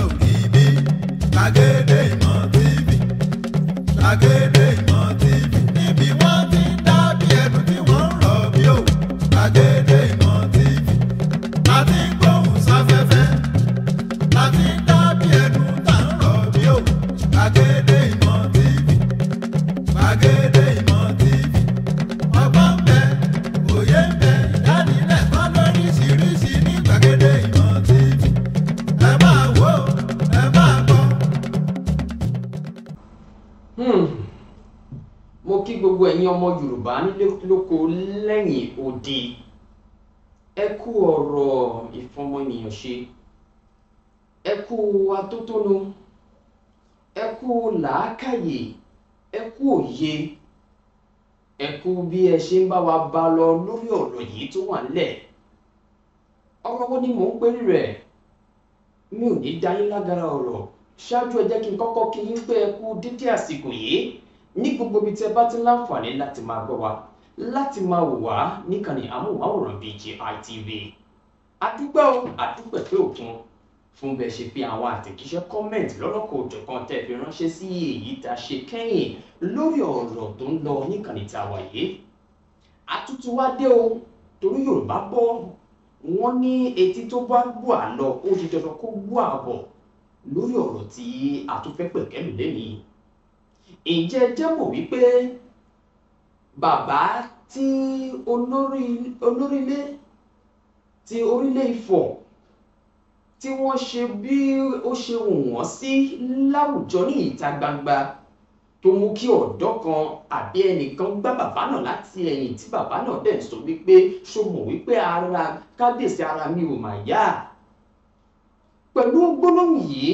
ògìbí gbàgede ìmọ̀ TV gbàgede ìmọ̀ TV níbi wọ́n ti ń dábìí ẹ̀dùn tí wọ́n ń rọ̀ bí òwú gbàgede ìmọ̀ TV láti ń gbóhùn sáfẹ́fẹ́ láti ń dábìí ẹ̀dùn tá ń rọ̀ bí òwú gbàgede ìmọ̀ TV gbàgede ìmọ̀ TV ọgbọ́n ń bẹ òye ń bẹ ìdánilẹ́kọ̀ọ́ lóríṣiríṣi ní gbàgede ìmọ̀ TV ẹ máa wò ẹ máa gbọ́. Mo kí gbogbo ẹ̀yin ọmọ Yorùbá nílé lóko lẹ́yìn odi ẹ kú ọ̀rọ̀ ìfọmọnìyàn ṣe ẹ kú atótónu ẹ kú làákàyè ẹ kú òye ẹ kú bí ẹ ṣe ń bá wa bá lọ lórí ọ̀rọ̀ yìí tó wà nílẹ̀. Ọ̀rọ̀ wo ni mò ń pèrí rẹ̀? Mi ò ní dá yín lágara ọ̀rọ̀. Ṣáájú ẹ jẹ́ kí n kọ́kọ́ kí yín pé ẹ kú dídí àsìkò yìí ní gbogbo ibi tí ẹ bá ti láǹfààní láti máa gbọ́ wa láti máa wò wá níkànnì amóhùnmáwòrán BGI TV. Adúpẹ́ o, adúpẹ́ pé òkun fún bẹ́ẹ̀ ṣe fi àwọn àtẹ̀jíṣẹ́ kọ́mẹ̀ntì lọ́lọ́kọ̀ òjọ̀kan tẹ́ fi ránṣẹ́ sí èyí tá a ṣe kẹ́yìn lórí ọ̀rọ̀ tó ń lọ níkànnì tá a wà yìí. Àtútù wá dé o, torí Yorùbá bọ̀ wọ́n ní etí tó bá gbọ́ àlọ́ ó di dandan kó gbọ́ àbọ̀ lórí ọ̀rọ̀ tí a tún fẹ́ pẹ̀kẹ́lù lẹ́nìí. Ǹjẹ́ ẹ jẹ́ mọ̀ wípé bàbá tí olórílé ti orílẹ̀ Ifọ̀ tí wọ́n ṣe bí ó ṣe wù wọ́n sí láwùjọ ní ìta gbangba tó mú kí ọ̀dọ́ kan àbí ẹnìkan gbá bàbá náà láti ẹ̀yìn tí bàbá náà dẹ̀ sọ wípé ṣó mọ̀ wípé ara kábíyèsí ara mi ò mà yá. Pẹ̀lú gbólóhùn yìí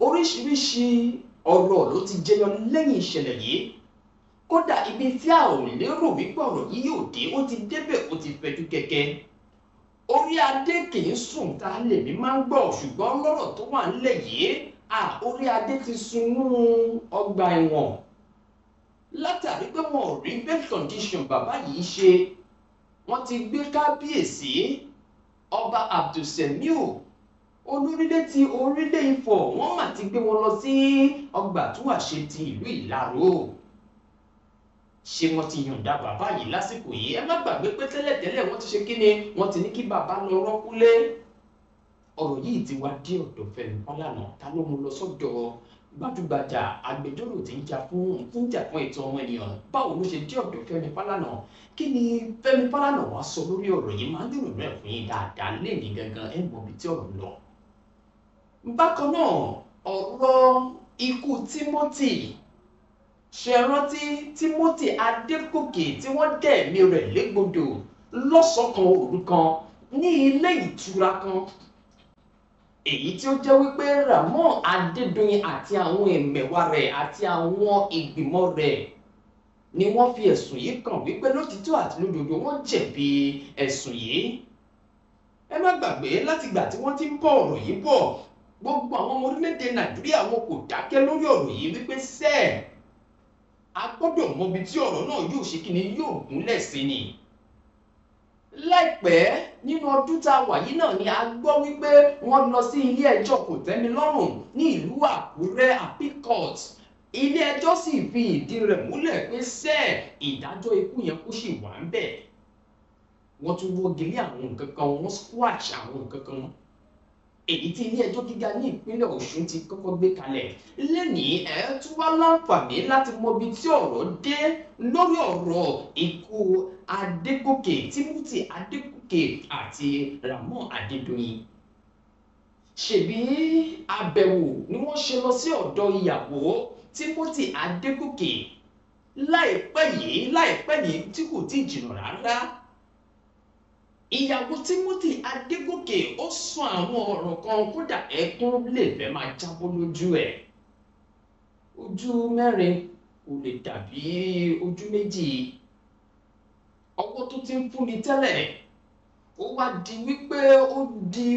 oríṣiríṣi ọ̀rọ̀ ló ti jẹyọ lẹ́yìn ìṣẹ̀lẹ̀ yìí. Kódà ibi tí a ò lérò wípé ọ̀rọ̀ yìí yóò dé ó ti débẹ̀ ó ti fẹjú kẹ̀kẹ́. Orí adé kì í sùn tá a lè mí máa ń gbọ́ ṣùgbọ́n lọ́rọ̀ tó wà nílẹ̀ yìí orí adé ti sunú ọgbà ẹ̀wọ̀n látàrí pé wọn ò rí bail condition bàbá yìí ṣe. Wọ́n ti gbé kábíyèsí ọba Abdulsemiu olórílẹ̀ ti orílẹ̀ Ifọ̀ wọ́n mà ti gbé wọn lọ sí ọgbà àtúnwàṣe ti ìlú Ìlaró. Ṣé wọ́n ti yọ̀ǹda bàbá yìí lásìkò yìí? Ẹ má gbàgbé pé tẹ́lẹ̀tẹ́lẹ̀ wọ́n ti ṣe kí ni wọ́n ti ní kí bàbá lọ rọ́kúlé. Ọ̀rọ̀ yìí ti wá dé ọ̀dọ̀ Fẹ́mi Fálànà ta ló mú lọ sọ́dọ̀ gbajúgbajà agbẹjọ́rò tí ń jà fún ètò ọmọ ènìyàn. Báwo ló ṣe dé ọ̀dọ̀ Fẹ́mi Fálànà? Kí ni Fẹ́mi Fálànà wá sọ lórí ọ̀rọ̀ yìí? Máa ń dèrò rẹ̀ fún yín dáadáa lẹ́ẹ̀ni gangan ẹ̀ mọ̀ bí tí ọ̀rọ̀ lọ. Bákan náà ọ̀rọ̀ ikú Timothy ṣe rántí Timothy Adégòkè tí wọ́n dẹ̀mí rẹ̀ légbodò lọ́sàn-án òru kan ní ilé ìtura kan èyí tí ó jẹ́ wípé Ramon Adédoyin àti àwọn ẹ̀mẹ̀wà rẹ̀ àti àwọn ìgbìmọ̀ rẹ̀ ni wọ́n fi ẹ̀sùn yìí kàn wípé lótìtọ́ àti lódodo wọ́n jẹ̀bi ẹ̀sùn yìí. Ẹ má gbàgbé látìgbà tí wọ́n ti ń bọ̀ ọ̀rọ̀ yìí bọ̀ gbogbo àwọn ọmọ orílẹ̀-èdè Nàìjíríà wọn kò dákẹ́ lórí ọ̀rọ̀ yìí wípé sẹ́ẹ̀ a gbọ́dọ̀ mọ ibi tí ọ̀rọ̀ náà yóò ṣe kíni yóò gúnlẹ̀ sí ni. Láìpẹ́ nínú ọdún tá a wà yìí náà ni a gbọ́ wípé wọ́n lọ sí ilé ẹjọ́ kòtẹ́milọ́rùn ní ìlú Àkúrẹ́ Appeal Court. Ilé ẹjọ́ sì fi ìdí rẹ̀ múlẹ̀ pé sẹ́ẹ̀ ìdájọ́ ikú yẹn kó sì wà ń bẹ̀. Wọ́n tún wọ́gi lé àwọn nǹkan kan wọ́n squash àwọn nǹkan kan èyí tí ilé ẹjọ́ gíga ní ìpínlẹ̀ Ọ̀ṣun ti kọ́kọ́ gbé kalẹ̀. Lẹ́nìí ẹ tún wá láǹfààní láti mọ ibi tí ọ̀rọ̀ dé lórí ọ̀rọ̀ ikú Adégòkè Timothy Adégòkè àti Ramon Adédoyin. Ṣèbí àbẹ̀wò ni wọ́n ṣe lọ sí ọ̀dọ̀ ìyàwó Timothy Adégòkè láìpẹ́ yìí tí kò tí ì jìnnà rárá. Ìyàwó Timothy Adégòkè ó sọ àwọn ọ̀rọ̀ kan kódà ẹkún lè fẹ́ máa jábọ́ lójú ẹ̀. Ojú mẹ́rin kò lè dàbí ojú méjì. Ọwọ́ tó ti ń fúnni tẹ́lẹ̀ ó wá di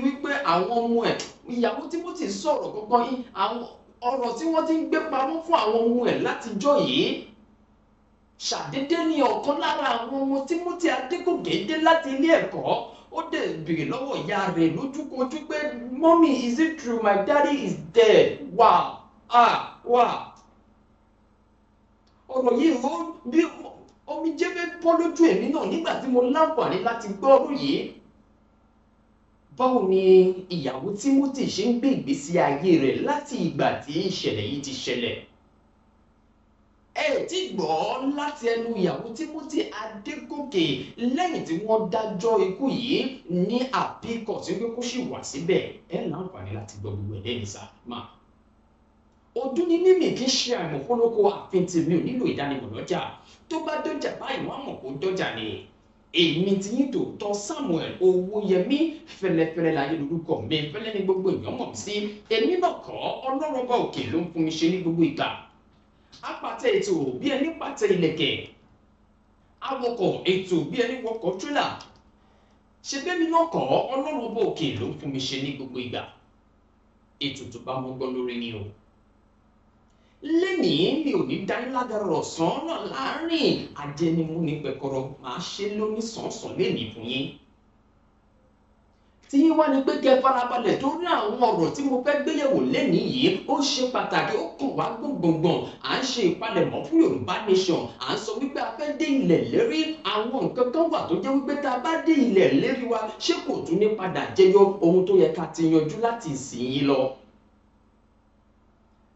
wípé àwọn ọmọ ẹ̀ ìyàwó Timothy sọ̀rọ̀ kankan àwọn ọ̀rọ̀ tí wọ́n ti ń gbé pamọ́ fún àwọn ọmọ ẹ̀ látijọ́ yìí. Ṣàdédé ni ọ̀kan lára àwọn ọmọ Timothy Adégòkè dé láti ilé ẹ̀kọ́ ó ó dẹ̀ béèrè lọ́wọ́ ìyá rẹ̀ lójúkojú pé mommy is it true my daddy is dead wow wow ọ̀rọ̀ yìí ó bí omi jẹ́ fẹ́ bọ́ lójú èmi náà nígbà tí mo láǹfààní láti gbọ́ ọ̀rọ̀ yìí. Báwo ni ìyàwó Timothy ṣe ń gbé ìgbésí ayé rẹ̀ láti ìgbà tí ìṣẹ̀lẹ̀ yìí ti ṣẹlẹ̀? Ẹ ti gbọ́ láti ẹnu ìyàwó Timothy Adégòkè lẹ́yìn tí wọ́n dájọ́ ikú yìí ní appeal court tí ó kó sì wà síbẹ̀. Ẹ láǹfààní láti gbọ́ gbogbo ẹ̀ lẹ́yìn sá máa. Ọdún ní mímì kì í ṣe àìmọ̀kólókó àfin tèmi ò nílò ìdánimọ̀ lọ́jà. Tó bá dọ́jà báyìí wọ́n á mọ̀ kó dọ́jà ni. Èmi ti yín tòótọ́ Samuel Owóyẹmí fẹlẹfẹlẹ láyé lórúkọ mi fẹlẹ ní gbogbo èèyàn mọ̀ sí. Èmi náà kọ́ Ọlọ́run ọba òkè ló ń fún mi ṣe ní gbogbo ìgbà. Apàtẹ ètò bí ẹni pàtẹ ìlẹ̀kẹ̀. Awọkọ̀ ètò bí ẹni wọkọ̀ tírélà. Ṣé bẹ́ẹ̀ mi náà kọ́ Ọlọ́run ọba òkè ló ń fún mi ṣe ní gbogbo ìgbà. Ètò tó bá mọ́ gbọ́ lórí ni o. Lẹ́nìí mi ò ní dání lágara ọ̀sán náà láàárín ajẹnimú ní pẹ̀kọ̀rọ̀ máa ṣe lóní sànsàn lẹ́nìí fún yín. Tí wá ní pé kẹ́ farabalẹ̀ tó rí àwọn ọ̀rọ̀ tí mo fẹ́ gbéyẹ̀wò lẹ́nìí yìí ó ṣe pàtàkì ó kàn wá gbọ̀ngbọ̀ngbọ̀n à ń ṣe ìpalẹ̀mọ́ fún Yorùbá nation à ń sọ wípé a fẹ́ dé ilẹ̀ lérí àwọn nǹkan kan wà tó jẹ́ wípé tá a bá dé ilẹ̀ lérí wa ṣé kò tún ní padà jẹyọ ohun tó yẹ ká ti yanjú láti ìsìn yìí lọ.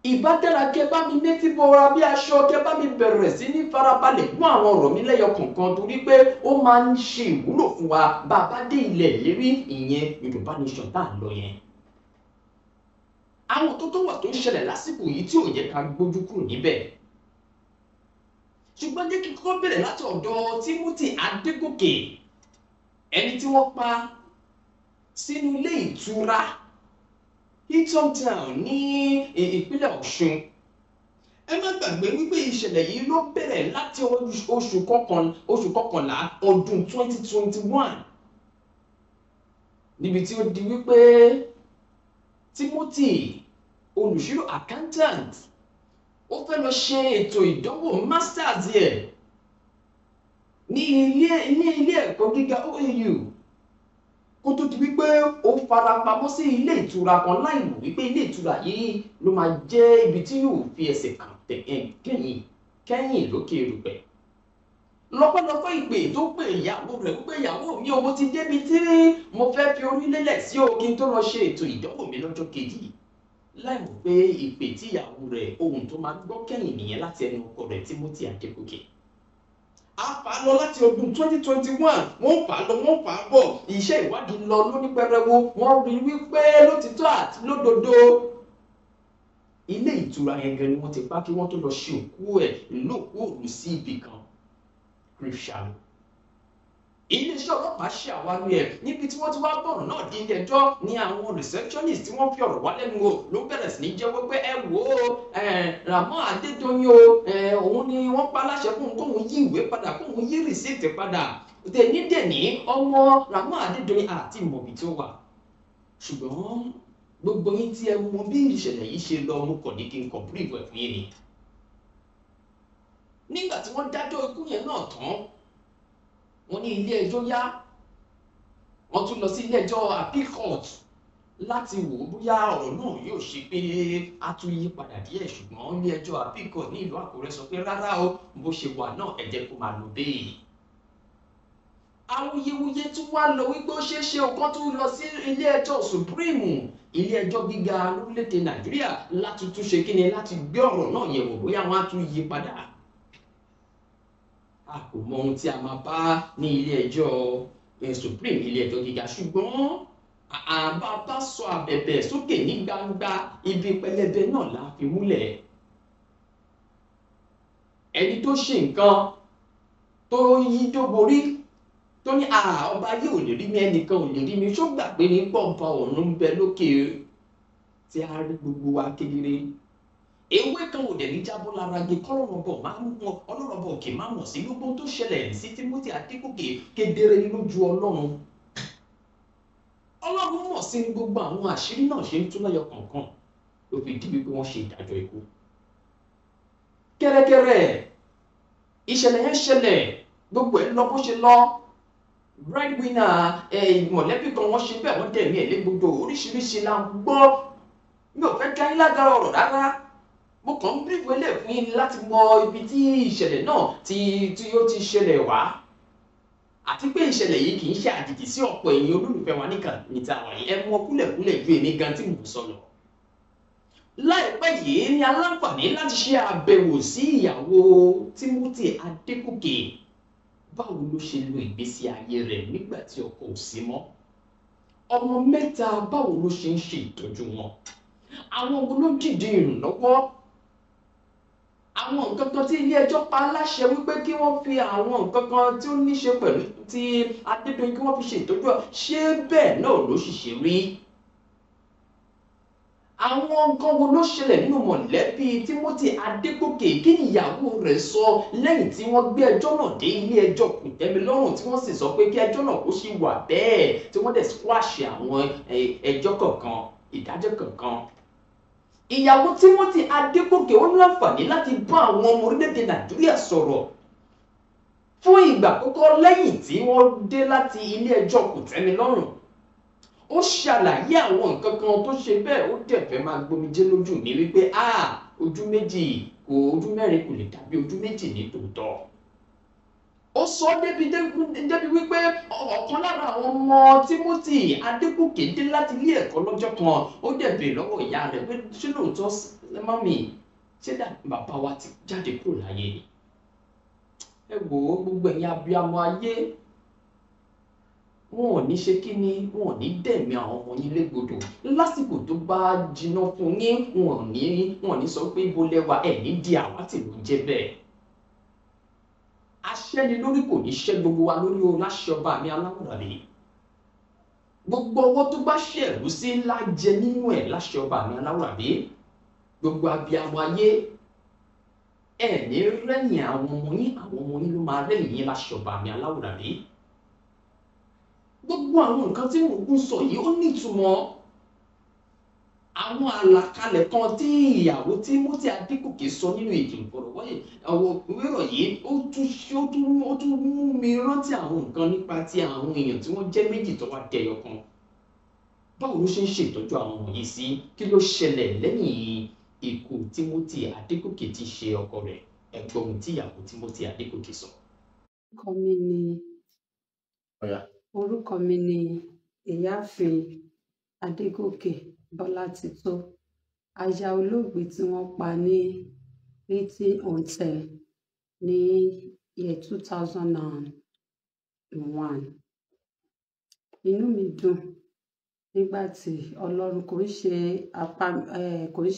Ìbá dára kẹ́ bá mi létí bọra bí aṣọ kẹ́ bá mi bẹ̀rẹ̀ sí ní farabalẹ̀ gbọ́ àwọn ọ̀rọ̀ mi lẹ́yọ kọ̀ọ̀kan torí pé ó máa ń ṣe ìwúlò fún wa bá a bá dé ilẹ̀ lérí ìyẹn Yorùbá nation tá à ń lọ yẹn. Àwọn tó wà tó ń ṣẹlẹ̀ lásìkò yìí tí ò yẹ ká gbójú kúrò níbẹ̀. Ṣùgbọ́n jẹ́ kí n kọ́kọ́ bẹ̀rẹ̀ láti ọ̀dọ̀ Timothy Adégòkè ẹni tí wọ́n pa sínú ilé ìtura Hilton Town ní ìpínlẹ̀ Ọ̀ṣun. Ẹ má gbàgbé wípé ìṣẹ̀lẹ̀ yìí ló bẹ̀rẹ̀ láti oṣù kọkànlá ọdún 2021 níbi tí ó di wípé Timothy olùṣírò accountant ó fẹ́ lọ ṣe ètò ìdánwò masters ẹ̀ ní ilé ẹ̀kọ́ gíga OAU kó tó di wípé ó farapamọ́ sí ilé ìtura kan láì mọ̀ wípé ilé ìtura yìí ló máa jẹ́ ibi tí yóò fi ẹsẹ̀ kàn kẹ́yìn lókè erùpẹ̀. Lọ́pọ̀lọpọ̀ ìpè tó pè ìyàwó rẹ̀ wípé ìyàwó mi owó ti débi tí mo fẹ́ fi orí lélẹ̀ sí o kí n tó lọ ṣe ètò ìdánwò mi lọ́jọ́ kejì. Láì mọ̀ pé ìpè tí ìyàwó rẹ̀ ohun tó máa gbọ́ kẹ́yìn nìyẹn láti ẹnu ọkọ rẹ̀ Timothy Adégòkè. A fà á lọ láti ọdún 2021 wọ́n fà á lọ wọ́n fà á bọ̀ iṣẹ́ ìwádìí lọ lónípẹrẹwu wọ́n rí wípé lótìtọ́ àti lódodo ilé ìtura yẹn gan ni wọ́n ti pa kí wọ́n tó lọ ṣe òkú ẹ̀ lóòkú òru sí ibì kan Grief-Shallow. Iléeṣẹ́ ọlọ́pàá ṣe àwárí ẹ̀ níbi tí wọ́n ti wá bọ̀rọ̀ náà di ilé ẹjọ́ ní àwọn receptionist tí wọ́n fi ọ̀rọ̀ wá lẹ́nu wò ló bẹ̀rẹ̀ sí ní jẹ́wọ́ pé ẹ wò ó Ramon Adédoyin o òun ni wọ́n pa láṣẹ fún kóun yí ìwé padà kóun yí rìsíìtì padà dẹ̀ní ọmọ Ramon Adédoyin àti ìmọ̀bí tó wà. Ṣùgbọ́n gbogbo yín tí ẹ mọ bí ìṣẹ̀lẹ̀ yìí ṣe lọ mú kàn ní kí n kàn bíríìfù ẹ̀ fún yín ni. Nígbà tí wọ́n dájọ́ ikú yẹn náà tán wọ́n ní ilé ẹjọ́ yá wọ́n tún lọ sí ilé ẹjọ́ appeal court láti wò ó bóyá ọ̀rọ̀ náà yóò ṣe pé a tún yí padà díẹ̀ ṣùgbọ́n ilé ẹjọ́ appeal court ní ìlú Àkúrẹ́ sọ pé rárá o bó ṣe wà náà ẹ jẹ́ kó máa lọ bẹ́ẹ̀. Awuyewuye tún wá lọ wípé ó ṣeé ṣe ọ̀kan tún lọ sí ilé ẹjọ́ supreme ilé ẹjọ́ gíga lórílẹ̀‐èdè Nàìjíríà láti tún ṣe kíni láti gbé ọ̀rọ̀ náà yẹ̀wò bóyá wọ́n á tún yí padà. A kò mọ ohun tí a máa bá ní ilé ẹjọ́ supreme ilé ẹjọ́ gíga ṣùgbọ́n àbá bá sọ àbẹ̀bẹ̀ sókè ní gbangba ibi pẹlẹbẹ náà la fi múlẹ̀. Ẹni tó ṣe nǹkan tó yí tó borí tó ní ọba yìí ò lè rí mi ẹnìkan ò lè rí mi ṣó gbàgbé ní pọ̀npọ̀ ọ̀run ń bẹ lókè tí a rí gbogbo wa kedere. Ewé kan ò dẹ̀ ní jábọ́ lára gé ọlọ́rọ̀bọ̀ òkè máa mọ̀ sí gbogbo tó ṣẹlẹ̀ sí Timothy Adégòkè kedere lójú Ọlọ́run. Ọlọ́run mọ̀ sí gbogbo àwọn àṣírí náà ṣe ń tú lẹ́yọ kọ̀ọ̀kan ló fi di wípé wọ́n ṣe ìdájọ́ ikú. Kẹ́rẹ́kẹ́rẹ́ ìṣẹ̀lẹ̀ yẹn ṣẹlẹ̀ gbogbo ẹ̀ lọ bó ṣe lọ breadwinner mọ̀lẹ́bí kan wọ́n ṣe bẹ́ẹ̀ wọ́n dẹ̀mí ẹ̀ légbodò oríṣiríṣi la ń gbọ́. Mi ò fẹ́ dá yín lágara ọ̀rọ̀ rárá, mo kàn ń bírífù eléyìí fún yín láti mọ ibi tí ìṣẹ̀lẹ̀ náà tí ó ti ṣẹlẹ̀ wá, àti pé ìṣẹ̀lẹ̀ yìí kì í ṣe àjèjì sí ọ̀pọ̀ èèyàn olólùfẹ́ wa níkà níta wọ̀nyí, ẹ mọ kúlẹ̀kúlẹ̀ ju èmi gan tí mò ń sọ lọ. Láìpẹ́ yìí ni aláǹfààní láti ṣe àbẹ̀wò sí ìyàwó Timothy Adégòkè. Báwo ló ṣe lo ìgbésí ayé rẹ̀ nígbà tí ọkọ ò sí mọ́? Ọmọ mẹ́ta, báwo ló ṣe ń ṣe ìtọ́jú wọn? Àwọn wo ló dìde ìrànlọ́wọ́? Àwọn nǹkan kan tí ilé ẹjọ́ pa láṣẹ wípé kí wọ́n fi àwọn nǹkan kan tí ó ní ṣe pẹ̀lú ti Adédoyin kí wọ́n fi ṣe ìtọ́jú ẹ̀, ṣé bẹ́ẹ̀ náà ló sì ṣe rí? Àwọn nǹkan wo ló ṣẹlẹ̀ nínú mọ̀lẹ́bí Timothy Adégòkè? Kí ni ìyàwó rẹ̀ sọ lẹ́yìn tí wọ́n gbé ẹjọ́ náà dé ilé ẹjọ́ kòtẹ́milọ́rùn tí wọ́n sì sọ pé kí ẹjọ́ náà kó ṣì wà bẹ́ẹ̀, tí wọ́n dẹ̀ squash àwọn ẹjọ́ kọ̀ọ̀kan, ìdájọ́ kọ̀ọ̀kan. Ìyàwó Timothy Adégòkè ó ní àǹfààní láti bá àwọn ọmọ orílẹ̀-èdè Nàìjíríà sọ̀rọ̀ fún ìgbà àkọ́kọ́ lẹ́yìn tí wọ́n dé láti ilé ẹjọ́ kòtẹ́milọ́rùn. Ó ṣàlàyé àwọn nǹkan kan tó ṣe bẹ́ẹ̀, ó dẹ̀ fẹ́ máa gbomijé lójú mi wípé ojú méjì kò, ojú mẹ́rin kò lè dàbí ojú méjì ní tòótọ́. Ó sọ débi wípé ọ̀kan lára àwọn ọmọ Timothy Adégòkè dé láti ilé ẹ̀kọ́ lọ́jọ́ kan, ó dẹ̀ béèrè lọ́wọ́ ìyá rẹ̀ pé ṣé lóòótọ́ mọ́mì ṣé bàbá wa ti jáde kúrò láyé ni? Ẹ wò ó, gbogbo ẹ̀yin abiyamọ ayé, wọn ò ní ṣe kí ni, wọn ò ní dẹ̀mí àwọn ọmọ yín légbodò lásìkò tó bá jiná fún yín, wọn ò ní sọ pé ibo lẹ́wà ẹ̀ ní di àwátì ló ń jẹ́ bẹ́ẹ̀. Aṣẹ́ni lórí kò ní ṣẹ́ gbogbo wa lórí o láṣẹ ọba mi aláwòrán rèé. Gbogbo ọwọ́ tó bá ṣẹ̀rú sí ńlá jẹ nínú ẹ̀ láṣẹ ọba mi aláwòrán rèé. Gbogbo abiyamọ ayé, ẹ̀ ní rẹ́yìn àwọn ọmọ yín ló máa rẹ́yìn yín láṣẹ ọba mi aláwòrán rèé. Gbogbo àwọn nǹkan tí mò ń sọ yìí ó nítumọ̀. Àwọn àlàkalẹ̀ kan tí ìyàwó Timothy Adégòkè sọ nínú ètò ìfọ̀rọ̀wérọ̀ yìí ó tún mú mi rántí àwọn nǹkan nípa ti àwọn èèyàn tí wọ́n jẹ́ méjì tó wá dẹyọ kan. Báwo ló ṣe ń ṣètọ́jú àwọn wọ̀nyí sí? Kí ló ṣẹlẹ̀ lẹ́yìn ikú Timothy Adégòkè tí ṣe ọkọ rẹ̀? Ẹ̀gbọ́n ohun tí ìyàwó Timothy Adégòkè sọ. Orúkọ mi ni Ìyáàfin Adégòkè Bọ́látitó, aya olóògbé tí wọ́n pa ní Hilton Hotel ní year 2001. Inú mi dùn nígbà tí Ọlọ́run kò ń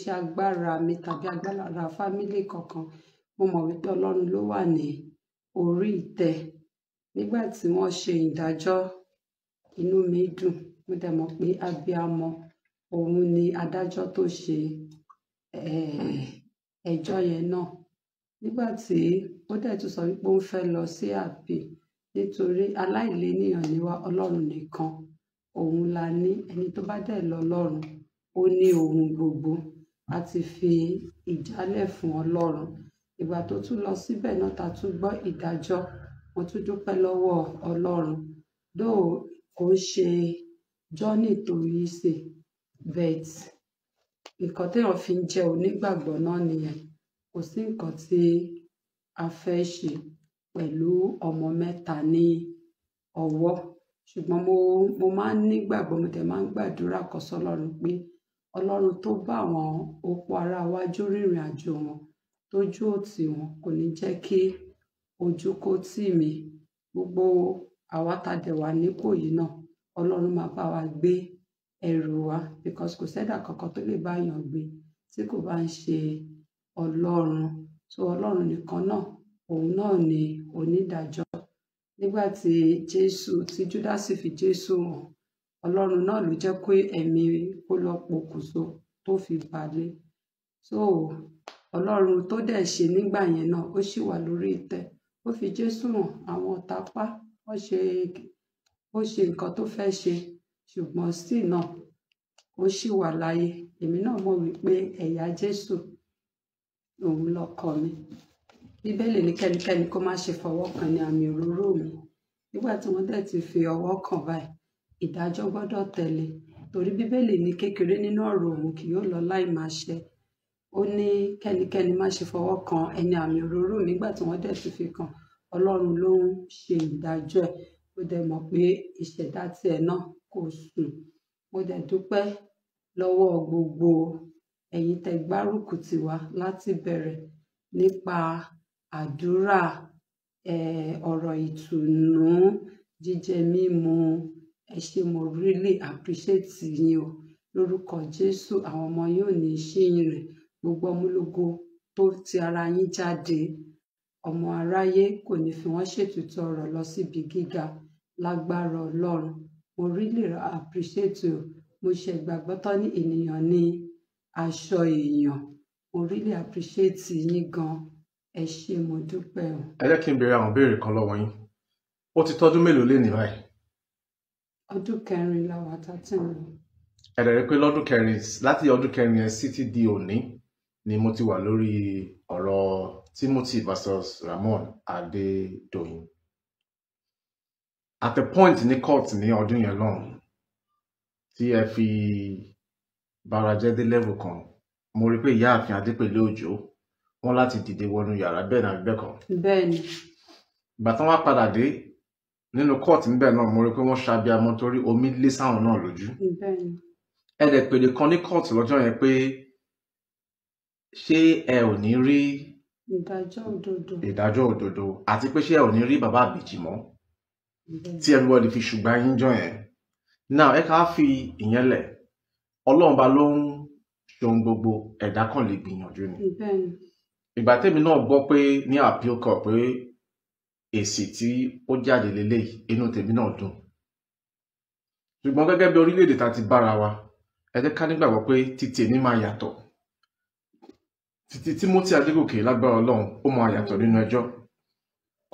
ṣe agbára mi tàbí agbára fámílì kankan. Mo mọ̀ wípé Ọlọ́run ló wà ní orí ìtẹ́. Nígbà tí wọ́n ṣe ìdájọ́, inú mi dùn. Mo dẹ̀ mọ̀ pé abiyamọ òun ni adájọ́ tó ṣe ẹjọ́ yẹn náà. Nígbà tí ó dẹ̀ tún sọ wípé ó ń fẹ́ lọ sí appeal nítorí aláìlénìyàn ni wá, Ọlọ́run nìkan òun la ní. Ẹni tó bá dẹ̀ lọ Ọlọ́run, ó ní ohun gbogbo. A ti fi ìjálẹ̀ fún Ọlọ́run. Ìgbà tó tún lọ síbẹ̀ náà ta tún gbọ́ ìdájọ́, wọ́n tún dúpẹ́ lọ́wọ́ Ọlọ́run. Though kò ṣe journey tó easy, but nǹkan téèyàn fi ń jẹ́ onígbàgbọ́ náà nìyẹn. Kò sí nǹkan tí a fẹ́ ṣe pẹ̀lú ọmọ mẹ́ta ní ọwọ́. Ṣùgbọ́n mo máa ń nígbàgbọ́, mo dẹ̀ máa ń gbàdúrà kan sọ́lọ́run pé Ọlọ́run tó bá àwọn opó ará wájú rìnrìn àjò wọn, tójú ò tì wọ́n, kò ní jẹ́ kí ojú kó tì mí. Gbogbo àwa tá dẹ̀ wà nípò yìí náà, Ọlọ́run máa bá wa gbé ẹrù wa, because kò sẹ́dà kankan tó lè bá yàn gbé tí kò bá ń ṣe Ọlọ́run. So Ọlọ́run nìkan náà, òun náà ni onídàájọ́. Nígbà tí Júdásì fi Jésù hàn, Ọlọ́run náà ló jẹ́ kó ẹ̀mí kó lọ pokùnso tó fi balẹ̀. So Ọlọ́run tó dẹ̀ ṣe nígbà yẹn náà, ó ṣì wà lórí ìtẹ́. Ó fi Jésù hàn, àwọn ọ̀tá pa, ó ṣe nǹkan tó fẹ́ ṣe, ṣùgbọ́n still náà ó ṣì wà láyé. Èmi náà mọ̀ wípé ẹ̀yà Jésù òun lọkọ mi. Bíbélì ní kẹ́nikẹ́ni kó má ṣe fọwọ́ kan ní àmì òróró mi. nígbà tí wọ́n dẹ̀ ti fi ọwọ́ kàn báyìí ìdájọ́ gbọ́dọ̀ tẹ̀lé torí bíbélì ní kékeré nínú ọ̀rọ̀ òun kì yóò lọ láì máa ṣẹ ó ní kẹ́nikẹ́ni má ṣe fọwọ́ kan ẹni àmì òróró nígbà tí wọ́n dẹ̀ ti fi kàn Ọlọ́run ló ń ṣe ìdájọ́ ẹ̀ ó dẹ̀ mọ̀ pé ìṣẹ̀dá tiẹ̀ náà kò sùn mo dẹ̀ dúpẹ́ lọ́wọ́ gbogbo ẹ̀yin tẹ́ gbárùkù tì wá láti bẹ̀rẹ̀ nípa àdúrà ọ̀rọ̀ ìtùnú jíjẹ mímu ẹ ṣé mo really appreciate yín o lórúkọ Jésù àwọn ọmọ yóò ní ṣíyìn rẹ̀ gbogbo ọmọlógo tó ti ara yín jáde ọmọ aráyé kò ní fi wọ́n ṣètùtù ọ̀rọ̀ lọ síbi gíga lágbára Ọlọ́run mo really appreciate o mo ṣe ìgbàgbọ́ tán ní ènìyàn ní aṣọ èèyàn mo really appreciate yín gan ẹ ṣé mo dúpẹ́ o. ẹ jẹ́ kí n béèrè àwọn ìbéèrè kan lọ́wọ́ yín ó ti tọ́dún mélòó lé ní báyìí. ọdún kẹrin la wà tá tí ń lọ. ẹ dẹ̀ rí pé lọ́dún kẹrin láti ọdún kẹrin yẹn sí ti di òní ni mo ti wà lórí ọ̀rọ̀ Timothy versus Ramon Adédoyin at the point ní court ní ọdún yẹn lọ́hùn tí ẹ fi bára jẹ́ dé level kan mo rí pé ìyáàfin Adépèlé Òjó wọ́n láti dìde wọnú yàrá bẹ́ẹ̀ náà bẹ́ẹ̀ kan. bẹ́ẹ̀ni. ìgbà tí wọ́n padà dé nínú court níbẹ̀ náà mo rí pé wọ́n ṣàbíamọ torí omi lé sáwọn náà lójú. bẹ́ẹ̀ni. ẹ dẹ̀ pèdè kan ní court lọ́jọ́ yẹn pé ṣé ẹ ò ní rí ìdájọ́ òdodo àti pé ṣé ẹ ò ní rí bàbá àbèjì mọ́ tí everybody fi ṣùgbọ́n yín jọ yẹn. now ẹ ká fi ìyẹn lẹ̀ Ọlọ́run bá ló ń ṣohun gbogbo ẹ̀dá kan lè gbìyànjú ni. ìgbà tèmi náà gbọ́ pé ní appeal court pé èsì tí ó jáde lélẹ́yìí inú tèmi náà dùn ṣùgbọ́n gẹ́gẹ́ bí orílẹ̀-èdè ta ti bára wa ẹ jẹ́ ká nígbàgbọ́ pé títí èmi máa yàtọ̀ títí Timothy Adégòkè lágbára Ọlọ́run ó máa yàtọ̀ nínú ẹjọ́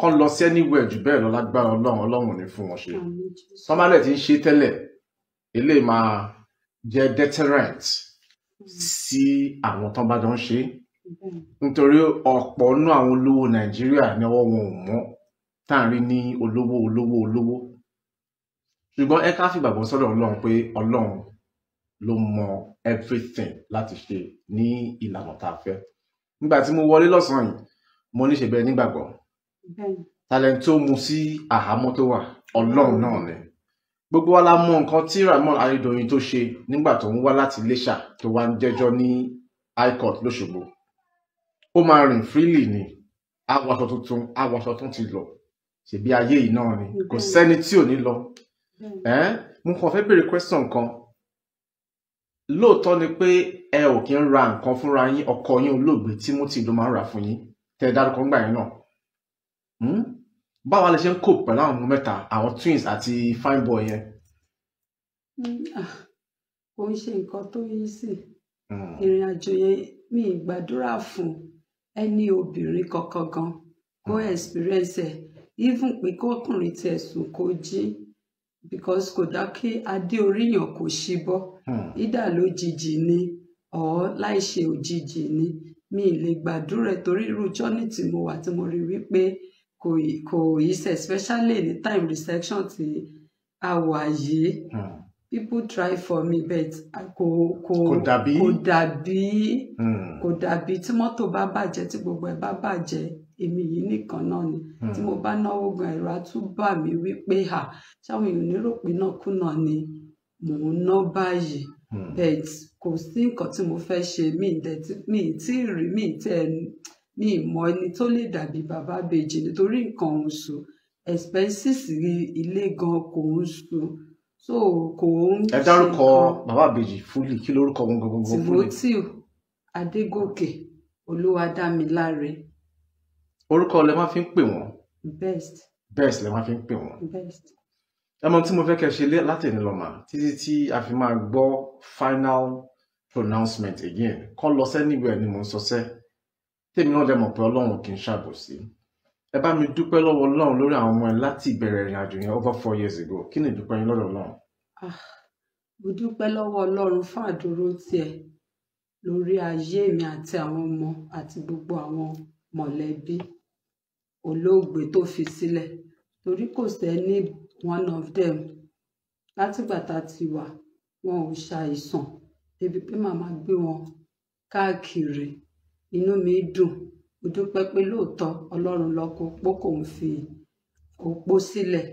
kán lọ sí anywhere jù bẹ́ẹ̀ lọ lágbára Ọlọ́run ò ní fún wọn ṣe sọmálẹ̀ tí ń ṣe tẹ́lẹ̀ eléyìí máa jẹ́ deterrent sí àwọn tán bá jọ ń ṣe nítorí ọ̀pọ̀ nínú àwọn olówó Nàìjíríà ní ọwọ́ wọn ò mọ́ tá à ń rí ní olówó ṣùgbọ́n ẹ ká fi gbàgbọ́ sọ́dọ̀ Ọlọ́run pé Ọlọ́run ló mọ everything láti ṣe ní ìlànà tá a fẹ́. nígbà tí mo wọlé lọ́sàn-án yìí mo ní ṣe bẹ́ẹ̀ nígbàgbọ́ talent tó mu sí àhámọ́ tó wà Ọlọ́run náà ni gbogbo wa la mọ nǹkan tí Ramon Adédoyin tó ṣe nígbà tó ń wá láti Iléṣà tó wá ń jẹ́jọ́ ní High Court l'Óṣogbo ó máa rìn freely ni àwọṣọ tuntun àwọṣọ tó ti lọ ṣèbí ayé yìí náà ni kò sẹ́ni tí ò ní lọ mo kàn fẹ́ béèrè question kan lóòótọ́ ni pé ẹ ò kí ń ra nǹkan fúnra yín ọkọ yín olóògbé Timothy ló máa ń rà fún yín tẹ́ dárúkọ ńgbà yẹn náà báwa lè ṣe ń kó pẹ̀lú àwọn ọmọ mẹ́ta àwọn twins àti fine boy yẹn. kò ń ṣe nǹkan tó yí sí ìrìn àjò yẹn mi gbàdúrà fún ẹni obìnrin kankan gan kó experience ẹ even pé kọkùnrin tiẹ̀ sùn kó jí because kò dá kí adé oríyàn kò ṣí bọ́ ìdá lójijì ni ọ̀ láì ṣe òjijì ni mi lè gbàdúrà torí irú jọ́nì tí mo wà tí mo rí wípé kò yí ṣe especially ní time reception tí a wà yìí people try for me but kò dàbí tí mọ́tò bá bàjẹ́ tí gbogbo ẹ̀ bá bàjẹ́ èmi yìí nìkan náà ni tí mo bá náwó gan ẹ̀rọ àtúbà mi wípé ṣáwọn èèyàn nírò pé náà kùnà ni mò ń ná báyìí but kò sí nǹkan tí mo fẹ́ ṣe mi tí rí mi mọ ẹni tó lè dàbí bàbá Bèjì nítorí nǹkan oṣù expenses ilé gan kò ń sùn so kò ń ṣe. ẹ dárúkọ bàbá Bèjì fúlì kí lórúkọ wọn gangan fúlì. Timothy Adégòkè Olúwadámiláre. orúkọ lẹ máa fi ń pè wọn. best lẹ máa fi ń pè wọn. ẹ mọ tí mo fẹ́ kẹ́ ṣe látẹ̀ní lọ́mà títí tí a fi máa gbọ́ final pronouncement again kọ́ lọ sẹ́niwẹ̀ ni mo ń sọ sẹ́ tèmi náà dẹ̀ mọ̀ pé Ọlọ́run kì í ṣàbòsí ẹ bá mi dúpẹ́ lọ́wọ́ Ọlọ́run lórí àwọn ọmọ ẹ láti ìbẹ̀rẹ̀ ìrìn àjò yẹn over 4 years ago kí ni ìdúpẹ́ yín lọ́dọ̀ Ọlọ́run. mo dúpẹ́ lọ́wọ́ Ọlọ́run fún àdúró tiẹ̀ lórí ayé mi àti àwọn ọmọ àti gbogbo àwọn mọ̀lẹ́bí olóògbé tó fi sílẹ̀ torí kò sẹ́ni one of them látìgbà tá a ti wà wọn ò ṣàìsàn débi pé màmá gbé wọn káàkiri. Inú mi dùn, mo dúpẹ́ pé lóòótọ́ Ọlọ́run lọ́kọ opó kò ń fi opó sílẹ̀,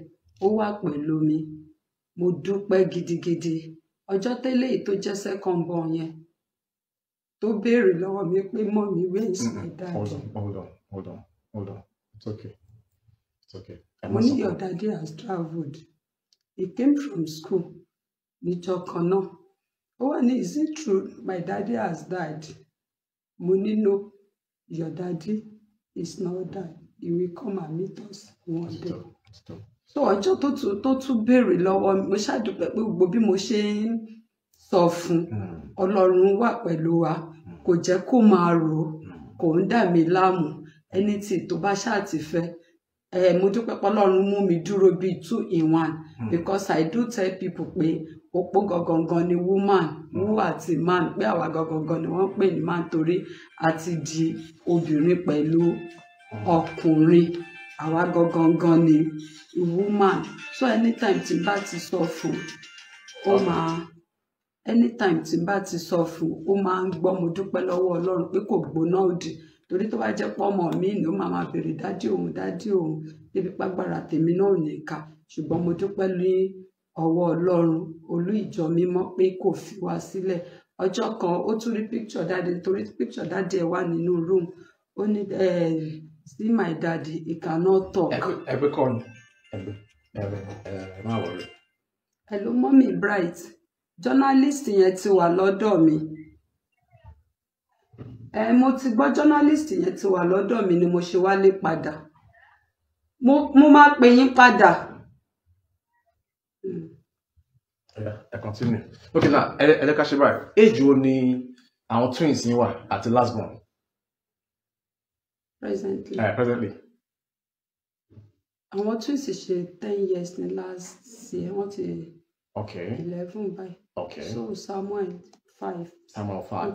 ó wà pẹ̀lú mi. Mo dúpẹ́ gidigidi. Ọjọ́ tẹ́lẹ̀ yìí tó jẹ́ second born yẹn tó béèrè lọ́wọ́ mi pé mommy, where is my daddy? Hold on. It's okay. Mo ní your daddy has travelled. He came from school níjọ́ kan náà. Ó wà ní, is it true my daddy has died? Mo ní no, your daddy is not died. He will come and meet us one day. Stop. So ọjọ́ tó tún béèrè lọ́wọ́ mi, mo ṣàdúpẹ́ pé gbogbo bí mo ṣe ń sọ fún Ọlọ́run wà pẹ̀lú wa, kò jẹ́ kó máa rò, kò ń dà mí láàmú. Ẹni tí tó bá ṣáà ti fẹ́. Mo dúpẹ́ pé Ọlọ́run mú mi dúró bí 2 in 1 because I do tell people pé opó gangan ni woman, wú àti man, pé àwa gangan ni wọ́n pè ní man torí àti di obìnrin pẹ̀lú ọkùnrin, àwa gangan ni woman. So anytime tí bá ti sọ fún ó máa ń gbọ́. Mo dúpẹ́ lọ́wọ́ Ọlọ́run pé kò gbóná òdì torí tó bá jẹ́ pé ọmọ mi ni ó máa béèrè dádì òun débi pàgbára tèmi náà ò ní ká. Ṣùgbọ́n mo dúpẹ́ ní ọwọ́ Ọlọ́run olú ìjọ mímọ́ pé kò fi wá sílẹ̀. Ọjọ́ kan ó tún rí picture daddy torí picture daddy ẹ̀ wà nínú room. Ó ní see my daddy, he cannot talk. Ẹgbẹ́ kọ́ ni má wọlé. Hello mommy Bright, journalist yẹn ti wà lọ́dọ̀ mi. Mo ti gbọ́ journalist yẹn ti wà lọ́dọ̀ mi ni mo ṣe wálé padà. Mo máa pè yín padà. Ẹ continue. Okay, now ẹlẹ́ka ṣe báyìí. Age wo ni àwọn twins yín wà àti last born? Presently. Àwọn twins ṣe 10 years ní last year, wọ́n ti 11 báyìí. Okay. So Samuel 5.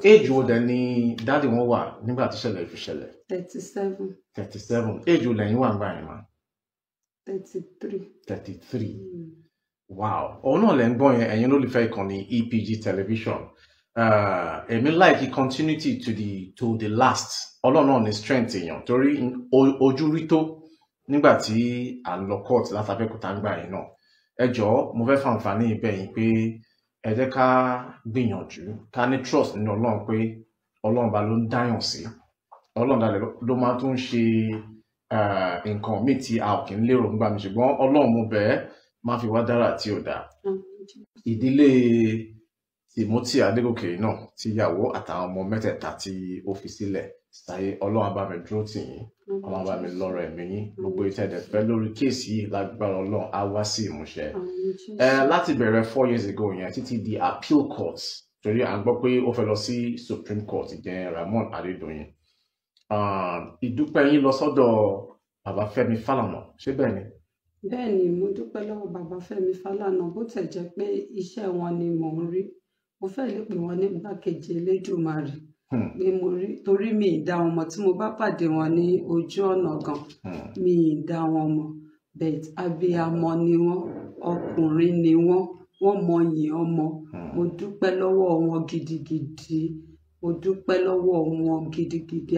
Age wo dẹ̀ ni dáàdì wọn wà nígbà tí ìṣẹ̀lẹ̀ fi ṣẹlẹ̀? 37. Age wo lẹ́yìn wà ń gbà yẹn ma? 33. Wow. Òun náà lẹ́ ń gbọ́ yẹn, ẹ̀yin olólùfẹ́ ìkànnì EPG television. Èmi like continuity to the last. Ọlọ́run náà ní strength èèyàn torí ojú rí tó nígbà tí à ń lọ court látàbẹ́kúta ń gbà yẹn náà. Ẹ jọ̀ọ́ mo fẹ́ fàǹfààní ìbẹ̀yìn pé ẹ jẹ́ ká gbìyànjú ká ní trust nínú Ọlọ́run pé Ọlọ́run bá ló ń dáyàn sí. Ọlọ́run dalẹ̀ ló máa tún ṣe nǹkan míì tí a ò kì í lérò nígbà mi, ṣùgbọ́n Ọlọ́run mo bẹ̀ ẹ́ má fi wá dára tí ò dáa. Ìdílé Timothy Adégòkè náà tíyàwó àtàwọn ọmọ mẹ́tẹ̀ẹ̀ta tí ó fi sílẹ̀ sáyé, Ọlọ́run bá mi dúró tì yín, Ọlọ́run bá mi lọ́rọ̀ ẹ̀mí yín, gbogbo ìtẹ̀dẹ̀ fẹ́ lórí kéèsì yìí lágbára Ọlọ́run á wá sí ìmúṣẹ. Láti bẹ̀rẹ̀ 4 years ago yẹn títí di appeal court torí à ń gbọ́ pé ó fẹ́ lọ sí Supreme Court ìjẹun Ramon Adédoyin. Ìdúpẹ́ yín lọ sọ́dọ̀ bàbá Fẹ́mi Fálànà, ṣé bẹ́ẹ̀ ni? Bẹ́ẹ̀ni, mo dúpẹ́ lọ́wọ́ bàbá Fẹ́mi Fálànà bó tẹ̀ jẹ́ pé iṣẹ́ wọn ni mò ń rí. Mo fẹ́ lè pè wọ́n ní gbàkejì Elédùmarè pé mo rí torí mi ì dá wọn mọ̀ tí mo bá pàdé wọn ní ojú ọ̀nà gan mi ì dá wọn mọ̀, but abiyamọ ni wọ́n, ọkùnrin ni wọ́n mọyì ọmọ. Mo dúpẹ́ lọ́wọ́ wọn gidigidi.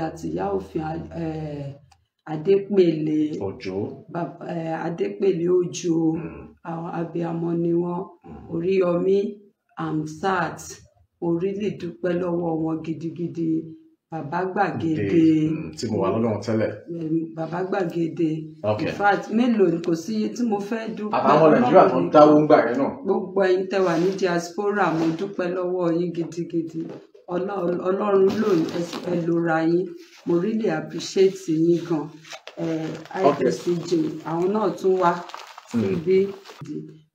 Àtìyá òfin Adépèlé Òjó, àwọn abiyamọ ni wọ́n. Oríyọmí Amsat, orílẹ̀ dúpẹ́ lọ́wọ́ wọn gidigidi. Bàbá Gbàgede tí mo wà lọ́dọ̀ tẹ́lẹ̀. Bàbá Gbàgede, in fact mélòó ni kò sí iye tí mo fẹ́ dúpẹ́. Àwọn Nàìjíríà tó dáwó ń gbà yẹn náà. Gbogbo ẹ̀yin tẹ́ wà ní diaspora mo dúpẹ́ lọ́wọ́ yín gidigidi. Ọlọ́run ló ẹ lóra yín, mo really appreciate yín gan. IBCJ àwọn náà tún wá síbí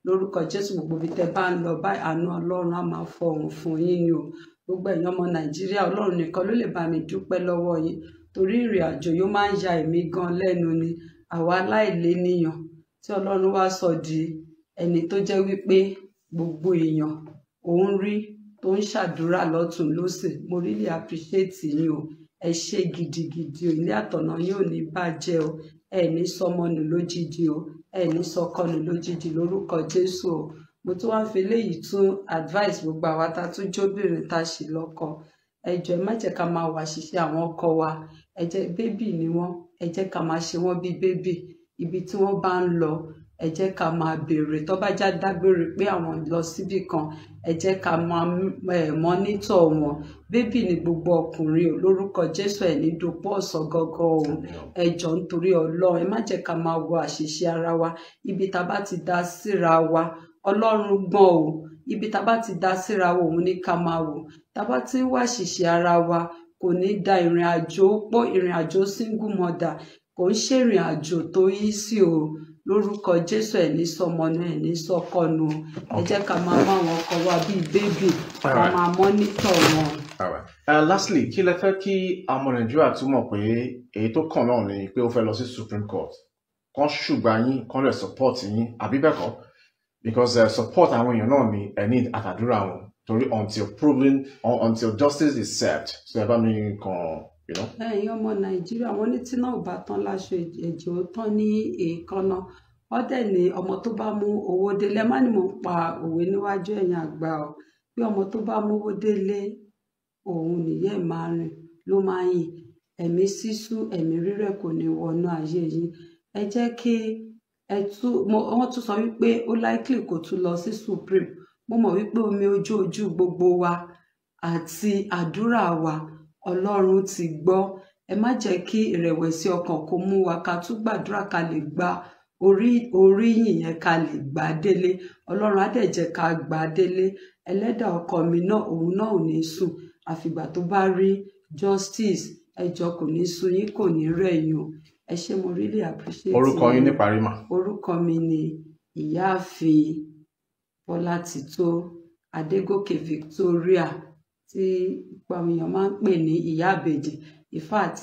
lórúkọ Jésù. Gbogbo ibi tẹ́ bá ń lọ báyìí àánú Ọlọ́run á máa fọhùn fún yín ni o. Gbogbo ẹ̀yin ọmọ Nàìjíríà Ọlọ́run nìkan ló lè bá mi dúpẹ́ lọ́wọ́ yín torí ìrìn àjò yóò máa ń ya èmi gan lẹ́nu ni. Àwa aláìléníyàn tí Ọlọ́run wá sọ di ẹni tó jẹ́ wípé gbogbo èèyàn òun rí tó ń ṣàdúrà lọ́tùn lósì. Mo really appreciate yín o. Ẹ ṣé gidigidi o. Ilé àtọ̀nà yín ò ní bàjẹ́ o. Ẹ ní sọmọnù lójijì o. ẹ ní sọkọlù lójijì lórúkọ Jésù o. Mo tún wá ń fi eléyìí tún advice gbogbo àwa tá tún jóbìnrin tá ṣì lọ́kọ. Ẹ jọ̀ọ́ ẹ má jẹ́ ká máa wà ṣiṣẹ́ àwọn ọkọ wa. Ẹ jẹ́ bébì ni wọ́n, ẹ jẹ́ ká máa ṣe wọ́n bí bébì. Ibi tí wọ́n bá ń lọ, ẹ jẹ́ ká máa béèrè. Tó bá já dágbére pé àwọn lọ síbì kan, ẹ jẹ́ ká máa mọ́nítọ̀ wọn. Bébì ni gbogbo ọkùnrin o lórúkọ Jésù, ẹ̀ ní dopò ọ̀sán gangan o. Ẹ jọ̀ọ́ nítorí Ọlọ́run, ẹ má jẹ́ ká máa wo àṣìṣe ara wa. Ibi tá bá ti dá síra wa, Ọlọ́run gbọ́n o. Ibi tá bá ti dá síra wa òun ní ká máa wò. Tá bá ti ń wá àṣìṣe ara wa, kò ní da ìrìn àjò pọ̀, ìrìn àjò single mother kò ń ṣe ìrìn àjò tó yí sí o. Lórúkọ Jésù, ẹ̀ ní sọmọnù, ẹ̀ ní sọkọnù. Ẹ jẹ́ ká máa mú àwọn ọkọ wa bíi bébì, ká máa mọ́nítọ̀ wọn. Lastly, kí lẹ fẹ́ kí ọmọ Nàìjíríà túmọ̀ pé èyí tó kàn náà ni pé ó fẹ́ lọ sí Supreme Court kan ṣùgbọ́n yín kan lè support yín àbí bẹ́ẹ̀ kọ́, because support àwọn èèyàn náà ni ẹ ní àtàdúrà wọn torí until justice is served. So ẹ bá mi kàn. Ẹ̀yin ọmọ Nàìjíríà, wọ́n ní tí náà ò bá tán láṣọ ẹ̀jẹ̀ ó tán ní èékánná. Wọ́n dẹ̀ ní ọmọ tó bá mú owó délé, má ní mò ń pa òwe níwájú ẹ̀yin àgbà o, bí ọmọ tó bá mú owó délé òun nìyẹn máa rìn ló máa yìn. Ẹ̀mí sísú ẹ̀mí rírẹ̀ kò ní wọnú ayé yín. Ẹ jẹ́ kí wọ́n tún sọ wípé ó likely kò tún lọ sí Supreme. Mo mọ̀ wípé omi ojú gbogbo wa àti àdúrà wa Ọlọ́run ti gbọ́. Ẹ má jẹ́ kí ìrẹ̀wẹ̀sì ọkàn kó mú wa, ká tún gbàdúrà ká lè gba oríyìn yẹn ká lè gbà délé. Ọlọ́run á dẹ̀ jẹ́ ká gbà délé. Ẹlẹ́dàá ọkọ mi náà, òun náà ò ní sùn àfìgbà tó bá rí justice. Ẹ jọ̀ọ́ kò ní sú yín, kò ní rẹ̀ yín o. Ẹ ṣé, mo really appreciate. Orúkọ yín ní parí mà. Orúkọ mi ni Ìyáàfin Bọ́látitó Adégòkè Victoria, tí àwọn èèyàn máa ń pè ní Ìyá Ìbejì. In fact,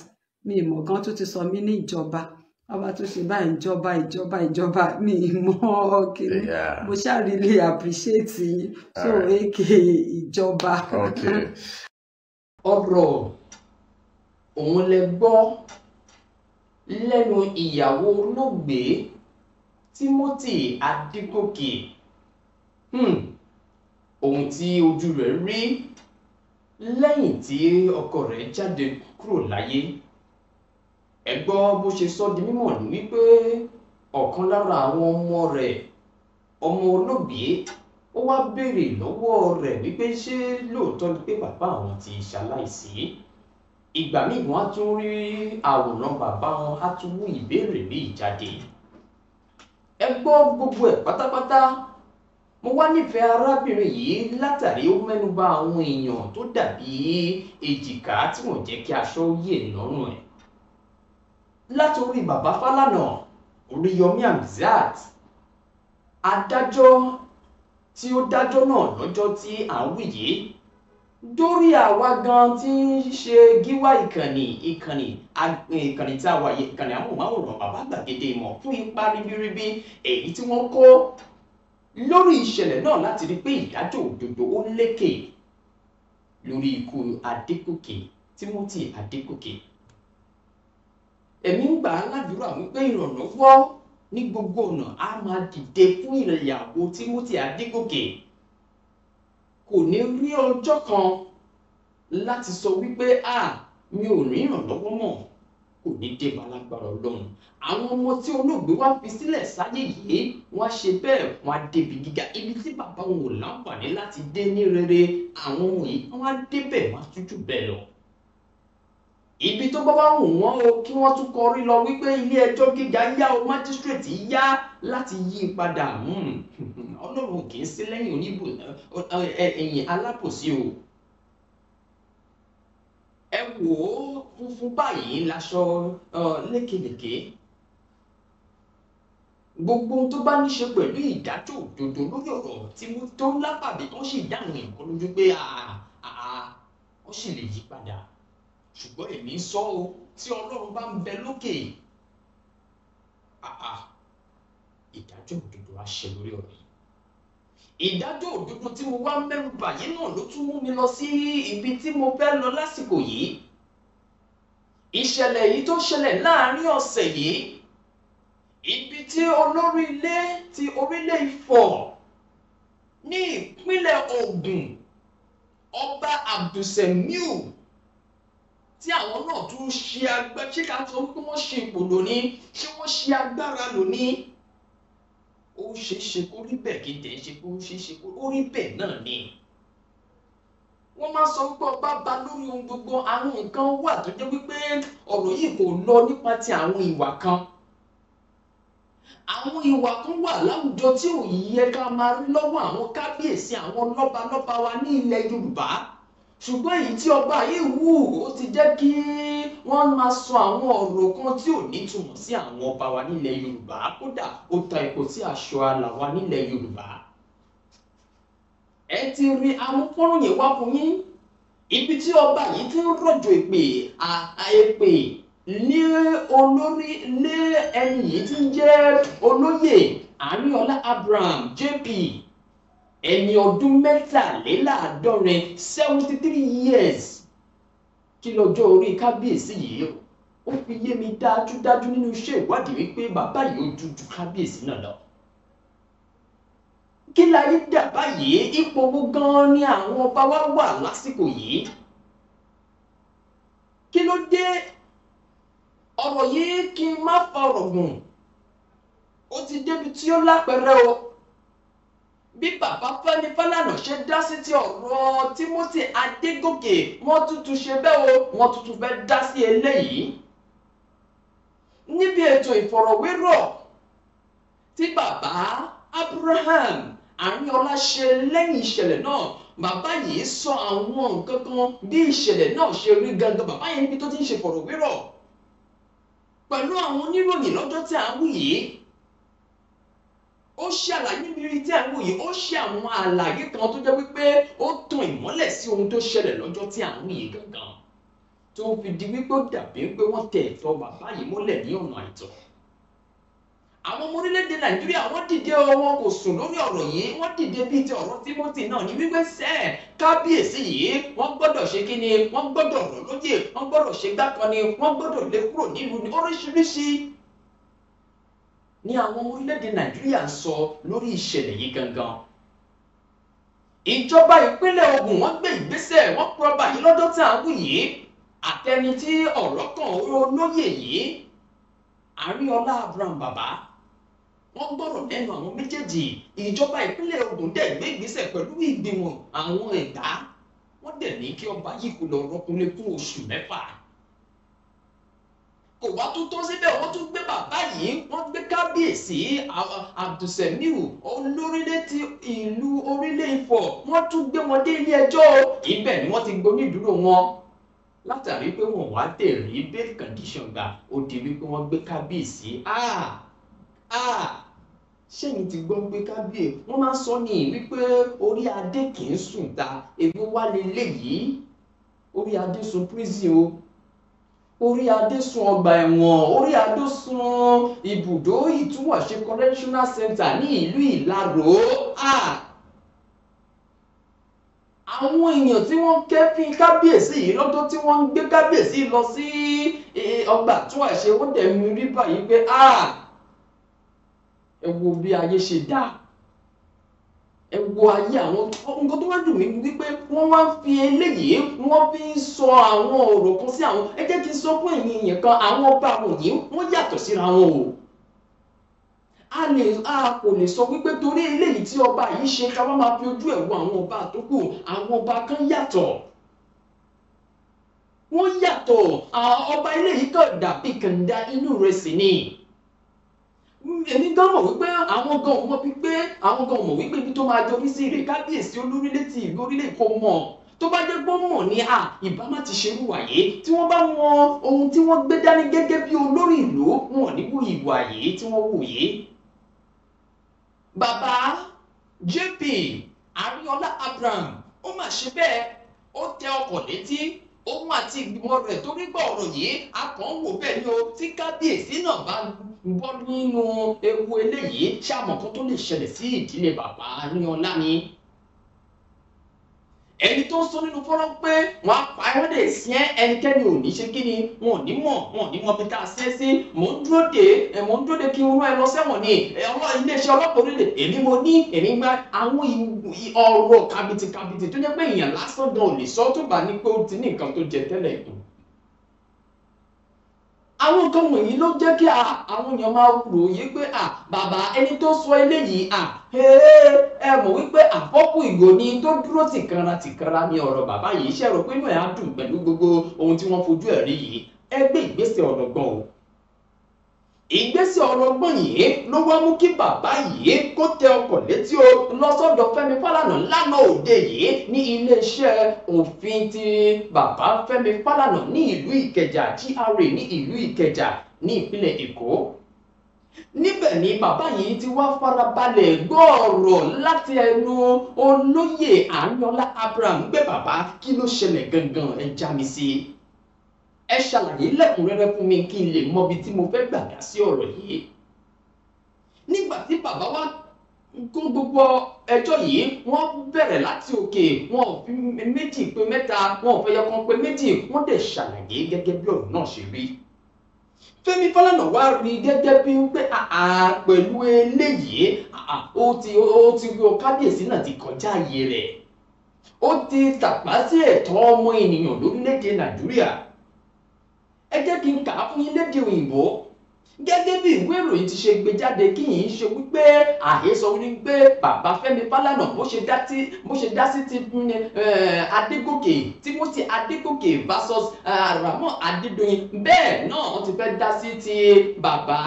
mi ìmọ̀ gan tó ti sọ mí ní ìjọba. Ọba tó ṣe báyìí ìjọba mi mọ́ kíní. Mo ṣáà really appreciate yín. So aka ìjọba. Ọ̀rọ̀ òun lẹ gbọ́ lẹ́nu ìyàwó olóògbé Timothy Adégòkè. Ohun tí ojú rẹ̀ rí lẹ́yìn tí ọkọ rẹ̀ jáde kúrò láyé. Ẹ gbọ́ bó ṣe sọ di mímọ̀ ní wípé ọ̀kan lára àwọn ọmọ rẹ̀, ọmọ olóògbé, ó wá béèrè lọ́wọ́ rẹ̀ wípé ṣé lóòótọ́ ni pé bàbá àwọn ti ṣaláìsí. Ìgbà míì wọ́n á tún rí àwòrán bàbá wọn, á tún mú ìbéèrè míì jáde. Ẹ gbọ́ gbogbo ẹ̀ pátápátá. Mo wá nífẹ̀ẹ́ arábìnrin yìí látàrí ó mẹ́nuba àwọn èèyàn tó dàbí èjìká tí wọ́n jẹ́ kí aṣọ yè lọ́rùn ẹ̀. Látòrí bàbá Fálànà, Oríyọmí Hamzat, adájọ́ tí ó dájọ́ náà lọ́jọ́ tí à ń wí yìí, dórí àwa gan tí ń ṣe gíwá ìkànnì tí a wà yìí, ìkànnì amóhùnmáwòrán Bàbá Gbàgede Ìmọ̀ fún ipa ribiribi èyí tí wọ́n kó lórí ìṣẹ̀lẹ̀ náà láti rí pé ìdájọ́ òdodo ó lékè lórí ikú Adégòkè, Timothy Adégòkè. Ẹ̀mí ń gbà á ládùúrà wípé ìrànlọ́wọ́ ní gbogbo ọ̀nà á máa dìde fún ìyàwó Timothy Adégòkè. Kò ní rí ọjọ́ kan láti sọ wípé mi ò rí ìrànlọ́wọ́ mọ́. Kò ní dé bá lágbára Ọlọ́run. Àwọn ọmọ tí olóògbé wá fi sílẹ̀ sáyé yìí, wọ́n á ṣe bẹ́ẹ̀, wọ́n á débi gíga. Ibi tí bàbá wọn ò láǹfààní láti dé ní rere, àwọn ọmọ yìí wọ́n á débẹ̀, wọ́n á tújù bẹ́ẹ̀ lọ. Ibi tó bá wá wù wọ́n o kí wọ́n tún kọrí lọ wípé ilé ẹjọ́ gíga yá o, májísírèètì yá láti yí padà. Ọlọ́run kì í sí lẹ́yìn ẹ̀yìn alábòsí o. Ẹ wò ó, funfun báyìí láṣọ lékelèké. Gbogbo tó bá ní ṣe pẹ̀lú ìdájọ́ òdodo lórí ọ̀rọ̀ tí mo tó lápàdé, wọ́n sì dáhùn nǹkan lójú pé wọ́n sì lè yí padà. Ṣùgbọ́n èmi sọ o, tí Ọlọ́run bá ń bẹ lókè, ìdájọ́ òdodo á ṣe lórí ọ̀rọ̀ yìí. Ìdájọ́ òdodo tí mo wá mẹ́nu bàyí náà ló tún mú mi lọ sí ibi tí mo fẹ́ lọ lásìkò yìí. Ìṣẹ̀lẹ̀ yìí tó ṣẹlẹ̀ láàárín ọ̀sẹ̀ yìí, ibi tí olórí ilé ti orílẹ̀ Ifọ̀ ní ìpínlẹ̀ Ògùn ọba Abdulsemiu tí àwọn náà tún ṣe agbára ṣé ká sọ wípé wọ́n ṣe ipò lónìí ṣé wọ́n ṣe agbára lónìí ó ṣeé ṣe kó rí bẹ́ẹ̀ kí n tẹ̀ ṣe kó ṣeé ṣe kó rí bẹ́ẹ̀ náà ni wọ́n máa sọ wípé ọba bá lórí ohun gbogbo àwọn nǹkan wà tó jẹ́ wípé ọ̀rọ̀ yìí kò lọ nípa ti àwọn ìwà kan àwọn ìwà kan wà láwùjọ tí ò yẹ ká máa rí lọ́wọ́ àwọn kábíyèsí àwọn lọ́balọ́ba wa ní ilẹ̀ Yorùbá ṣùgbọ́n èyí tí ọba yìí wù ó ti jẹ́ kí wọ́n máa sọ àwọn ọ̀rọ̀ kan tí ò nítumọ̀ sí àwọn ọba wa nílẹ̀ Yorùbá kódà ó ta epo sí aṣọ àlà wa nílẹ̀ Yorùbá ẹ ti rí amúpọ́nrún yẹn wá fún yín ibi tí ọba yìí ti ń rọ̀jò èpè ní olórí lé ẹni yìí tí ń jẹ́ olóyè Àríọlá Abraham JP ẹni ọdún 73 73 years kí lọ́jọ́ orí kábíyèsí yìí ó fi yé mi dájúdájú nínú iṣẹ́ ìwádìí wípé bàbá yìí ó ju kábíyèsí náà lọ kí láyé dà báyìí ipò wo gan ni àwọn ọba wa wà lásìkò yìí kí ló dé ọ̀rọ̀ yìí kí n má fa ọ̀rọ̀ gùn ó ti débi tí ó lápẹẹrẹ o bí bàbá Fẹ́mi Fálànà ṣe dá sí ti ọ̀rọ̀ Timothy Adégòkè wọ́n tuntun ṣe bẹ́ẹ̀ o wọ́n tuntun fẹ́ dá sí eléyìí níbi ètò ìfọ̀rọ̀wérọ̀ tí bàbá Abraham Àríọlá ṣe lẹ́yìn ìṣẹ̀lẹ̀ náà bàbá yìí sọ àwọn nǹkan kan bí ìṣẹ̀lẹ̀ náà ṣe rí gangan bàbá yìí níbi tó ti ń ṣe ìfọ̀rọ̀wérọ̀ pẹ̀lú àwọn oníròyìn lọ́jọ́ tí à ń wí yìí ó ṣe àlàyé níbi tí à ń wò yìí ó ṣe àwọn àlàyé kan tó jẹ́ wípé ó tan ìmọ́lẹ̀ sí ohun tó ṣẹlẹ̀ lọ́jọ́ tí à ń wí yìí gangan tó fi di wípé ó dàbí pé wọ́n tẹ ẹ̀tọ́ bàbá yìí mọ́lẹ̀ ní ọ̀nà àìtọ́ àwọn ọmọ orílẹ̀-èdè Nàìjíríà wọ́n dìde wọn kò sùn lórí ọ̀rọ̀ yìí wọ́n dìde bíi ti ọ̀rọ̀ Timothy náà ní wípé sẹ́ẹ̀ kábíyèsí yìí wọ́n gbọ́dọ̀ ṣe kí ni wọ́n gbọ́dọ̀ rọ̀ lóyè wọ́n gbọ́dọ̀ ṣe gbákan ni wọ́n gbọ́dọ̀ lé kúrò nílùú ní oríṣiríṣi ni àwọn ọmọ orílẹ̀-èdè Nàìjíríà ń sọ lórí ìṣẹ̀lẹ̀ yìí gangan ìjọba ìpínlẹ̀ Ògùn wọ́n gbé ìgbésẹ̀ wọ́n pọ̀rọ̀bà yìí lọ́jọ́ tí à ń wí yìí àtẹni tí ọ̀rọ̀ kan olóyè yìí Àríọlá Abraham bàbá wọ́n gbọ́rọ̀ lẹ́nu àwọn méjèèjì ìjọba ìpínlẹ̀ Ògùn dẹ̀ gbé ìgbésẹ̀ pẹ̀lú ìgbìmọ̀ àwọn ẹ̀dá wọ́n dẹ̀ ní kí ọba yìí kó lọ rọ́kúnlé fún oṣù 6 kò wá tún tó síbẹ̀ wọ́n tún gbé bàbá yìí wọ́n gbé kábíyèsí Abdulsemiu olórílẹ̀ ti ìlú orílẹ̀ Ifọ̀ wọ́n tún gbé wọn dé ilé ẹjọ́ ibẹ̀ ni wọ́n ti gbónídùúró wọn látàrí pé wọ́n wá tẹ̀rí bail condition gbà ó di wípé wọ́n gbé kábíyèsí ṣẹ́yìn ti gbọ́ pé kábíyèsí wọ́n máa ń sọ ní wípé orí adé kì í sùn ta èwo wá leléyìí orí adé sùn prison o orí adé sùn ọgbà ẹ̀wọ̀n orí adé sùn ibùdó ìtúwọ̀ṣe correctional center ní ìlú Ìlaró àwọn èèyàn tí wọ́n kẹ́fín kábíyèsí yìí lọ́dọ̀ tí wọ́n ń gbé kábíyèsí lọ sí ọgbà ìtúwọ̀ṣe wọ́n dẹ̀ mú rí báyìí pé ẹ wo bí ayé ṣe dá ẹ wo ayé àwọn nǹkan tó wá dùn mí wípé wọ́n wá fi eléyìí wọ́n fi ń sọ àwọn ọ̀rọ̀ kan sí àwọn ẹ jẹ́ kí n sọ fún ẹ̀yin èèyàn kan àwọn ọba wọ̀nyí wọ́n yàtọ̀ síra wọn o a kò lè sọ wípé torí eléyìí tí ọba yìí ṣe ká wọ́n máa fi ojú ẹ̀ wo àwọn ọba tó kù àwọn ọba kan yàtọ̀ wọ́n yàtọ̀ ọba eléyìí kàn dàbí kànda inú rẹ̀ sì ni èmi gan mọ̀ wípé àwọn gan mọ̀ wípé àwọn gan mọ̀ wípé ibi tó máa jọrí sí rè kábíyèsí olórílẹ̀ tí ìlú orílẹ̀ kò mọ̀ tó bá jẹ́ gbọ́ mọ̀ ní ìbá má ti ṣerú wàyé tí wọ́n bá mọ ohun tí wọ́n gbé dání gẹ́gẹ́ bí olórí ìlú wọn níwò ìwà yìí tí wọ́n wò yìí. bàbá JP Àríọlá Abraham ó mà ṣe bẹ́ẹ̀ ó tẹ ọkọ̀ létí òun àti ìgbìmọ̀ rẹ̀ tó rí gbọ́ ọ̀rọ̀ yìí a kàn ń wò bẹ́ẹ̀ ni o tí kábíyèsí náà bá bọ́ nínú ewu eléyìí ṣàmọ̀ kan tó lè ṣẹlẹ̀ sí ìdílé bàbá Àríọlá ni. ẹni tó ń sọ nínú fọ́nrán pé wọ́n á pa ẹ̀wọ́n dẹ̀ sí ẹnikẹ́ni ò ní ṣe kí ni wọn ò ní mọ̀ bí tá a ṣe sí mò ń dúró de kí n rán ẹ lọ sẹ́wọ̀n ni iléeṣẹ́ ọlọ́pàá orílẹ̀ èmi mo ní èmi gba àwọn ọ̀rọ̀ kàbìtì tó jẹ́ pé èèyàn lásán gan ò lè sọ tó bá ní pé ó ti ní nǹkan tó jẹ tẹ́lẹ̀ ìtàn. àwọn nǹkan wọ̀nyí ló jẹ́ kí àwọn èèyàn máa ròyìn pé bàbá ẹni tó sọ eléyìí ẹ mọ̀ wípé àfọ́kù ìgò ni tó dúró tìkanra ní ọ̀rọ̀ bàbá yìí ṣe rò pé inú ẹ̀ á dùn pẹ̀lú gbogbo ohun tí wọ́n fojú ẹ̀ rí yìí ẹ gbé ìgbésẹ̀ ọlọ́gbọ́n o. ìgbésẹ̀ ọlọ́gbọ́n yìí ló wá mú kí bàbá yìí kó tẹ ọkọ̀ létí o lọ sọ́dọ̀ Fẹ́mi Fálànà lánàá òde yìí ní iléeṣẹ́ òfin ti bàbá Fẹ́mi Fálànà ní ìlú Ìkẹjà GRA ní ìlú Ìkẹjà ní ìpínlẹ̀ Èkó. níbẹ̀ ni bàbá yìí ti wá farabalẹ̀ gbọ́ ọ̀rọ̀ láti ẹnu olóyè Àánúọlá Abraham gbé bàbá kí ló ṣẹlẹ̀ gangan ẹ já mi sí ẹ ṣàlàyé lẹ́kùnrẹ́rẹ́ fún mi kí n lè mọbi tí mo fẹ́ gbàgbá sí ọ̀rọ̀ yìí. nígbà tí bàbá wa kó gbogbo ẹjọ́ yìí wọ́n bẹ̀rẹ̀ láti òkè wọn ò fi méjì pé mẹ́ta wọn ò fẹ́ yọkan pé méjì wọ́n dẹ̀ ṣàlàyé gẹ́gẹ́ bí ọ̀rọ̀ náà ṣe rí. Fẹ́mi Fálànà wá rí gẹ́gẹ́ bí pé pẹ̀lú eléyìí ó ti rí kábíyèsí náà ti kọjá ààyè rẹ̀ ó ti tàpá sí ẹ̀tọ́ ọmọ ènìyàn lórílẹ̀‐èdè Nàìjíríà. ẹ jẹ́ kí n kà á fún yín lédè òyìnbó gẹ́gẹ́ bí ìwé ìròyìn ti ṣe gbé jáde kí yìí ṣe wípé àhesọ wípé bàbá Fẹ́mi Fálànà bó ṣe dá sí ti Adégòkè Timothy Adégòkè versus Ramon Adédoyin bẹ́ẹ̀ náà wọ́n ti fẹ́ dá sí ti bàbá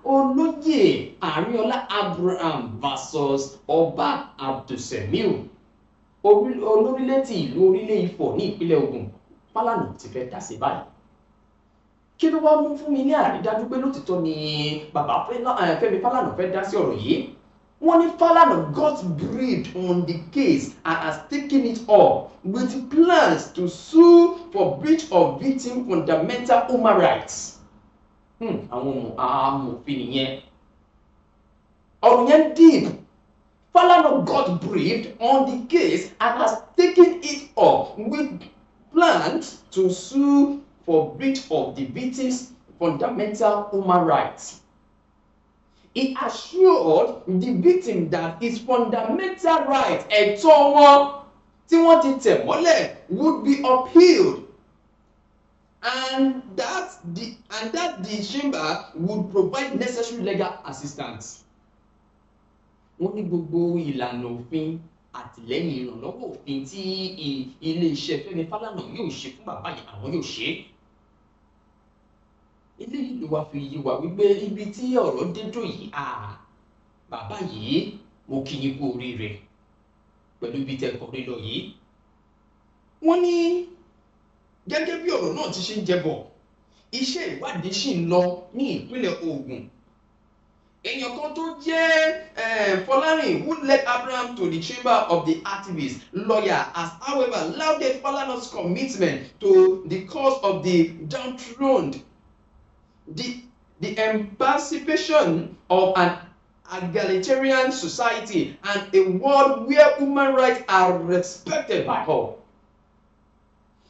olóyè Àánúọlá Abraham versus ọba Abdulsemiu olórílẹ̀ ti ìlú Orílẹ̀ Ifọ̀ ní ìpínlẹ̀ Ògùn. Fálànà ti fẹ́ dá sí báyìí. kí ló wá mú fún mi ní àrídájú pé lótìtọ́ ni bàbá Fẹ́mi Fálànà fẹ́ dá sí ọ̀rọ̀ yìí. wọ́n ní Fálànà got briefed on the case and has taken it up with plans to sue for breach of victim fundamental human rights. àwọn amòfin nìyẹn ọ̀rọ̀ yẹn deep. Fálànà got briefed on the case and has taken it up with plans to sue for breach of the victim's fundamental human rights. He assured the victim that his fundamental rights, ẹ̀tọ́ wọn tí wọ́n ti tẹ̀ mọ́lẹ̀, would be upheld, and that the chamber would provide necessary legal assistance. Wọ́n ní gbogbo ìlànà òfin àtìlẹ́yìn ìrànlọ́wọ́ òfin tí iléeṣẹ́ Fẹ́mi Fálànà yóò ṣe fún bàbá yìí àwọn yóò ṣe. eléyìí ló wá fi yí wa wípé ibi tí ọ̀rọ̀ dédò yìí bàbá yìí mo kí yín kú oríire pẹ̀lú ibi tẹ́ kọrí lọ yìí. wọ́n ní gẹ́gẹ́ bí ọ̀rọ̀ náà ti ṣe ń jẹbọ̀ iṣẹ́ ìwádìí ṣì ń lọ ní ìpínlẹ̀ Ògùn. èèyàn kan tó jẹ́ Fọlárìn who led Abraham to the chamber of the activist lawyer has however lauded Falana's commitment to the cause of the downtrodden, the emancipation of an egalitarian society and a world where human rights are respected by all.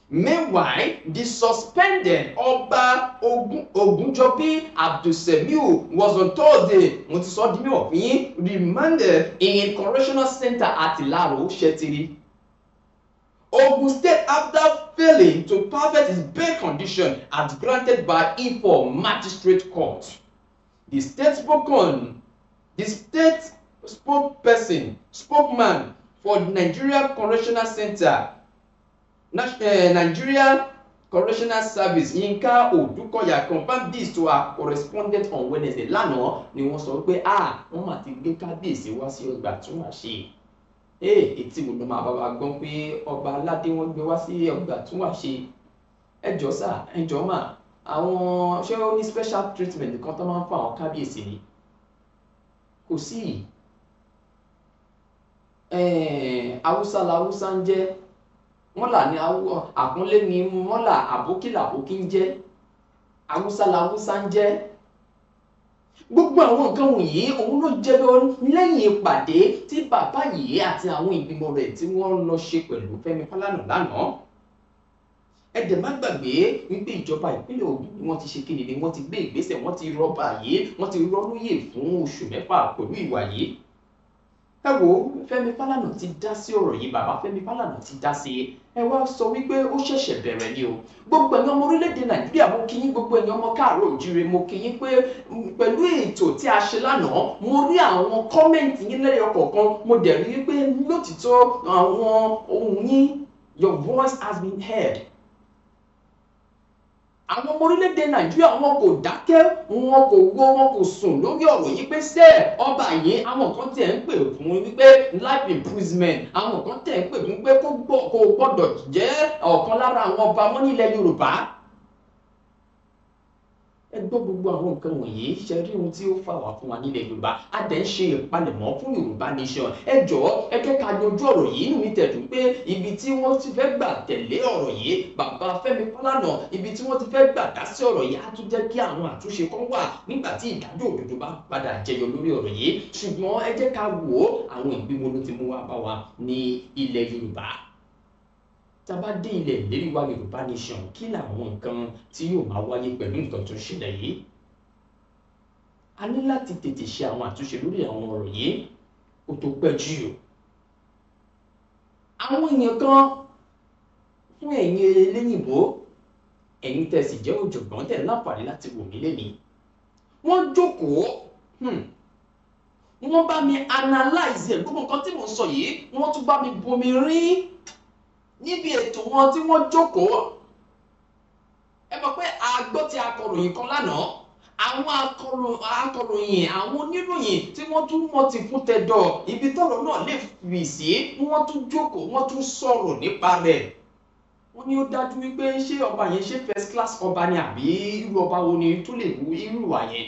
Meanwhile, the suspended Ọba Ogunjobi Abdulsemiu was on Thursday, remanded in correctional center at Ilaro, Shetiri, Ogun State after failing to perfect his bail condition as granted by Ifo Magistrate Court. The state spokesman for the Nigeria Correctional Center, Nigeria Correctional Service, Yinka Odukoya, confirmed this to our correspondent on Wednesday. Lánàá ni wọ́n sọ pé wọ́n máa ti gbé kábíyèsí wá sí ọgbà tún wá ṣe. Etí mo lọ máa bá wa gbọ́n pé ọba aládé wọ́n gbé wá sí ọgbà tún wá ṣe. Ẹ jọ̀ọ́ sà, ẹ jọ̀ọ́ mà, àwọn ṣé ó ní special treatment kan tó máa ń fún àwọn kábíyèsí ni? Kò sí. Haúsá la Haúsá ń jẹ́. Mọ́là ni àkúnlé ni mọ́là àbókí làbókí ń jẹ́. Haúsá la Haúsá ń jẹ́. gbogbo àwọn nǹkan wọ̀nyí òun ló jẹyọ lẹ́yìn ìpàdé tí bàbá yìí àti àwọn ìgbìmọ̀ rẹ̀ tí wọ́n lọ ṣe pẹ̀lú Fẹ́mi Fálànà lánàá. Ẹ dẹ̀ má gbàgbé wípé ìjọba ìpínlẹ̀ Ògùn ni wọ́n ti ṣe kíni ni wọ́n ti gbé ìgbésẹ̀, wọ́n ti rọ́bà yìí, wọ́n ti rọ́ lóyè fún oṣù 6 pẹ̀lú ìwà yìí. Ẹ wo Fẹ́mi Fálànà ti dá sí ọ̀rọ̀ yìí, bàbá Fẹ́mi Fálànà ti dá sí i. Ẹ wá sọ wípé ó ṣẹ̀ṣẹ̀ bẹ̀rẹ̀ ni o. Gbogbo ẹ̀yin ọmọ orílẹ̀-èdè Nàìjíríà mo kí yín, gbogbo ẹ̀yin ọmọ káàárọ̀ òjíire mo kí yín pé pẹ̀lú ètò tí a ṣe lánàá mo rí àwọn kọ́mẹ̀ntì yín lẹ́yọ kọ̀ọ̀kan, mo dẹ̀ rí pé lótìtọ́ àwọn ohùn yín, your voice has been heard. Àwọn ọmọ orílẹ̀-èdè Nàìjíríà wọn kò dákẹ́, wọn kò wó, wọn kò sùn lórí ọ̀rọ̀ yìí pé ṣé ọba yìí, àwọn kan tẹ̀ ń pè fún wípé life imprisonment, àwọn kan tẹ̀ ń pè fún pé kó gbọ́dọ̀ jẹ́ ọ̀kan lára àwọn ọba wọn nílẹ̀ Yorùbá. Ẹ gbọ́ gbogbo àwọn nǹkan wọ̀nyí, ṣe rí ohun tí ó fà wá fún wa nílẹ̀ Yorùbá. A dẹ̀ ń ṣe ìpalẹ̀mọ́ fún Yorùbá nation. Ẹ jọ̀ọ́ ẹ jẹ́ ká yanjú ọ̀rọ̀ yìí. Inú mi tẹ̀dùn pé ibi tí wọ́n ti fẹ́ gbà tẹ̀lé ọ̀rọ̀ yìí, bàbá Fẹ́mi Fálànà, ibi tí wọ́n ti fẹ́ gbà dá sí ọ̀rọ̀ yìí á tún jẹ́ kí àwọn àtúnṣe kan wà nígbà tí ìdájọ́ òdodo bá padà jẹyọ lórí ọ̀rọ̀ yìí. Ṣùgbọ́n ẹ jẹ́ ká wò ó àwọn ìgbìmọ̀ ló ti mú wá bá wa ní ilẹ̀ Yorùbá. Tá bá dé ilẹ̀ ìlérí wa Yorùbá nation, kí làwọn nǹkan tí yóò máa wáyé pẹ̀lú nǹkan tó ṣẹlẹ̀ yìí? A ní láti tètè ṣe àwọn àtúnṣe lórí àwọn ọ̀rọ̀ yìí kó tó pẹ́ jù. Àwọn èèyàn kan fún ẹ̀yin eléyìnbó, ẹ̀yin tẹ́ sì jẹ́ ọ̀jọ̀gbọ́n tẹ́ láǹfààní láti wò mí lénìí. Wọ́n jókòó, wọ́n bá mi analyze ẹ̀, gbogbo nǹkan tí mò ń sọ yìí wọ́n tún bá mi bomi rín níbi ètò wọn tí wọ́n jókòó. Ẹ mọ̀ pé a gbọ́ ti akọ̀ròyìn kan lánàá, àwọn akọ̀ròyìn, àwọn oníròyìn tí wọ́n tún mọ̀ ti fún tẹ̀dọ̀ ibi tọ́rọ̀ náà lè fì sí, wọ́n tún jókòó, wọ́n tún sọ̀rọ̀ nípa rẹ̀. Wọ́n ní ó dájú wípé ṣé ọba yẹn ṣe first class ọba ni àbí irú ọba wo ni tó lè wú irú ìwà yẹn.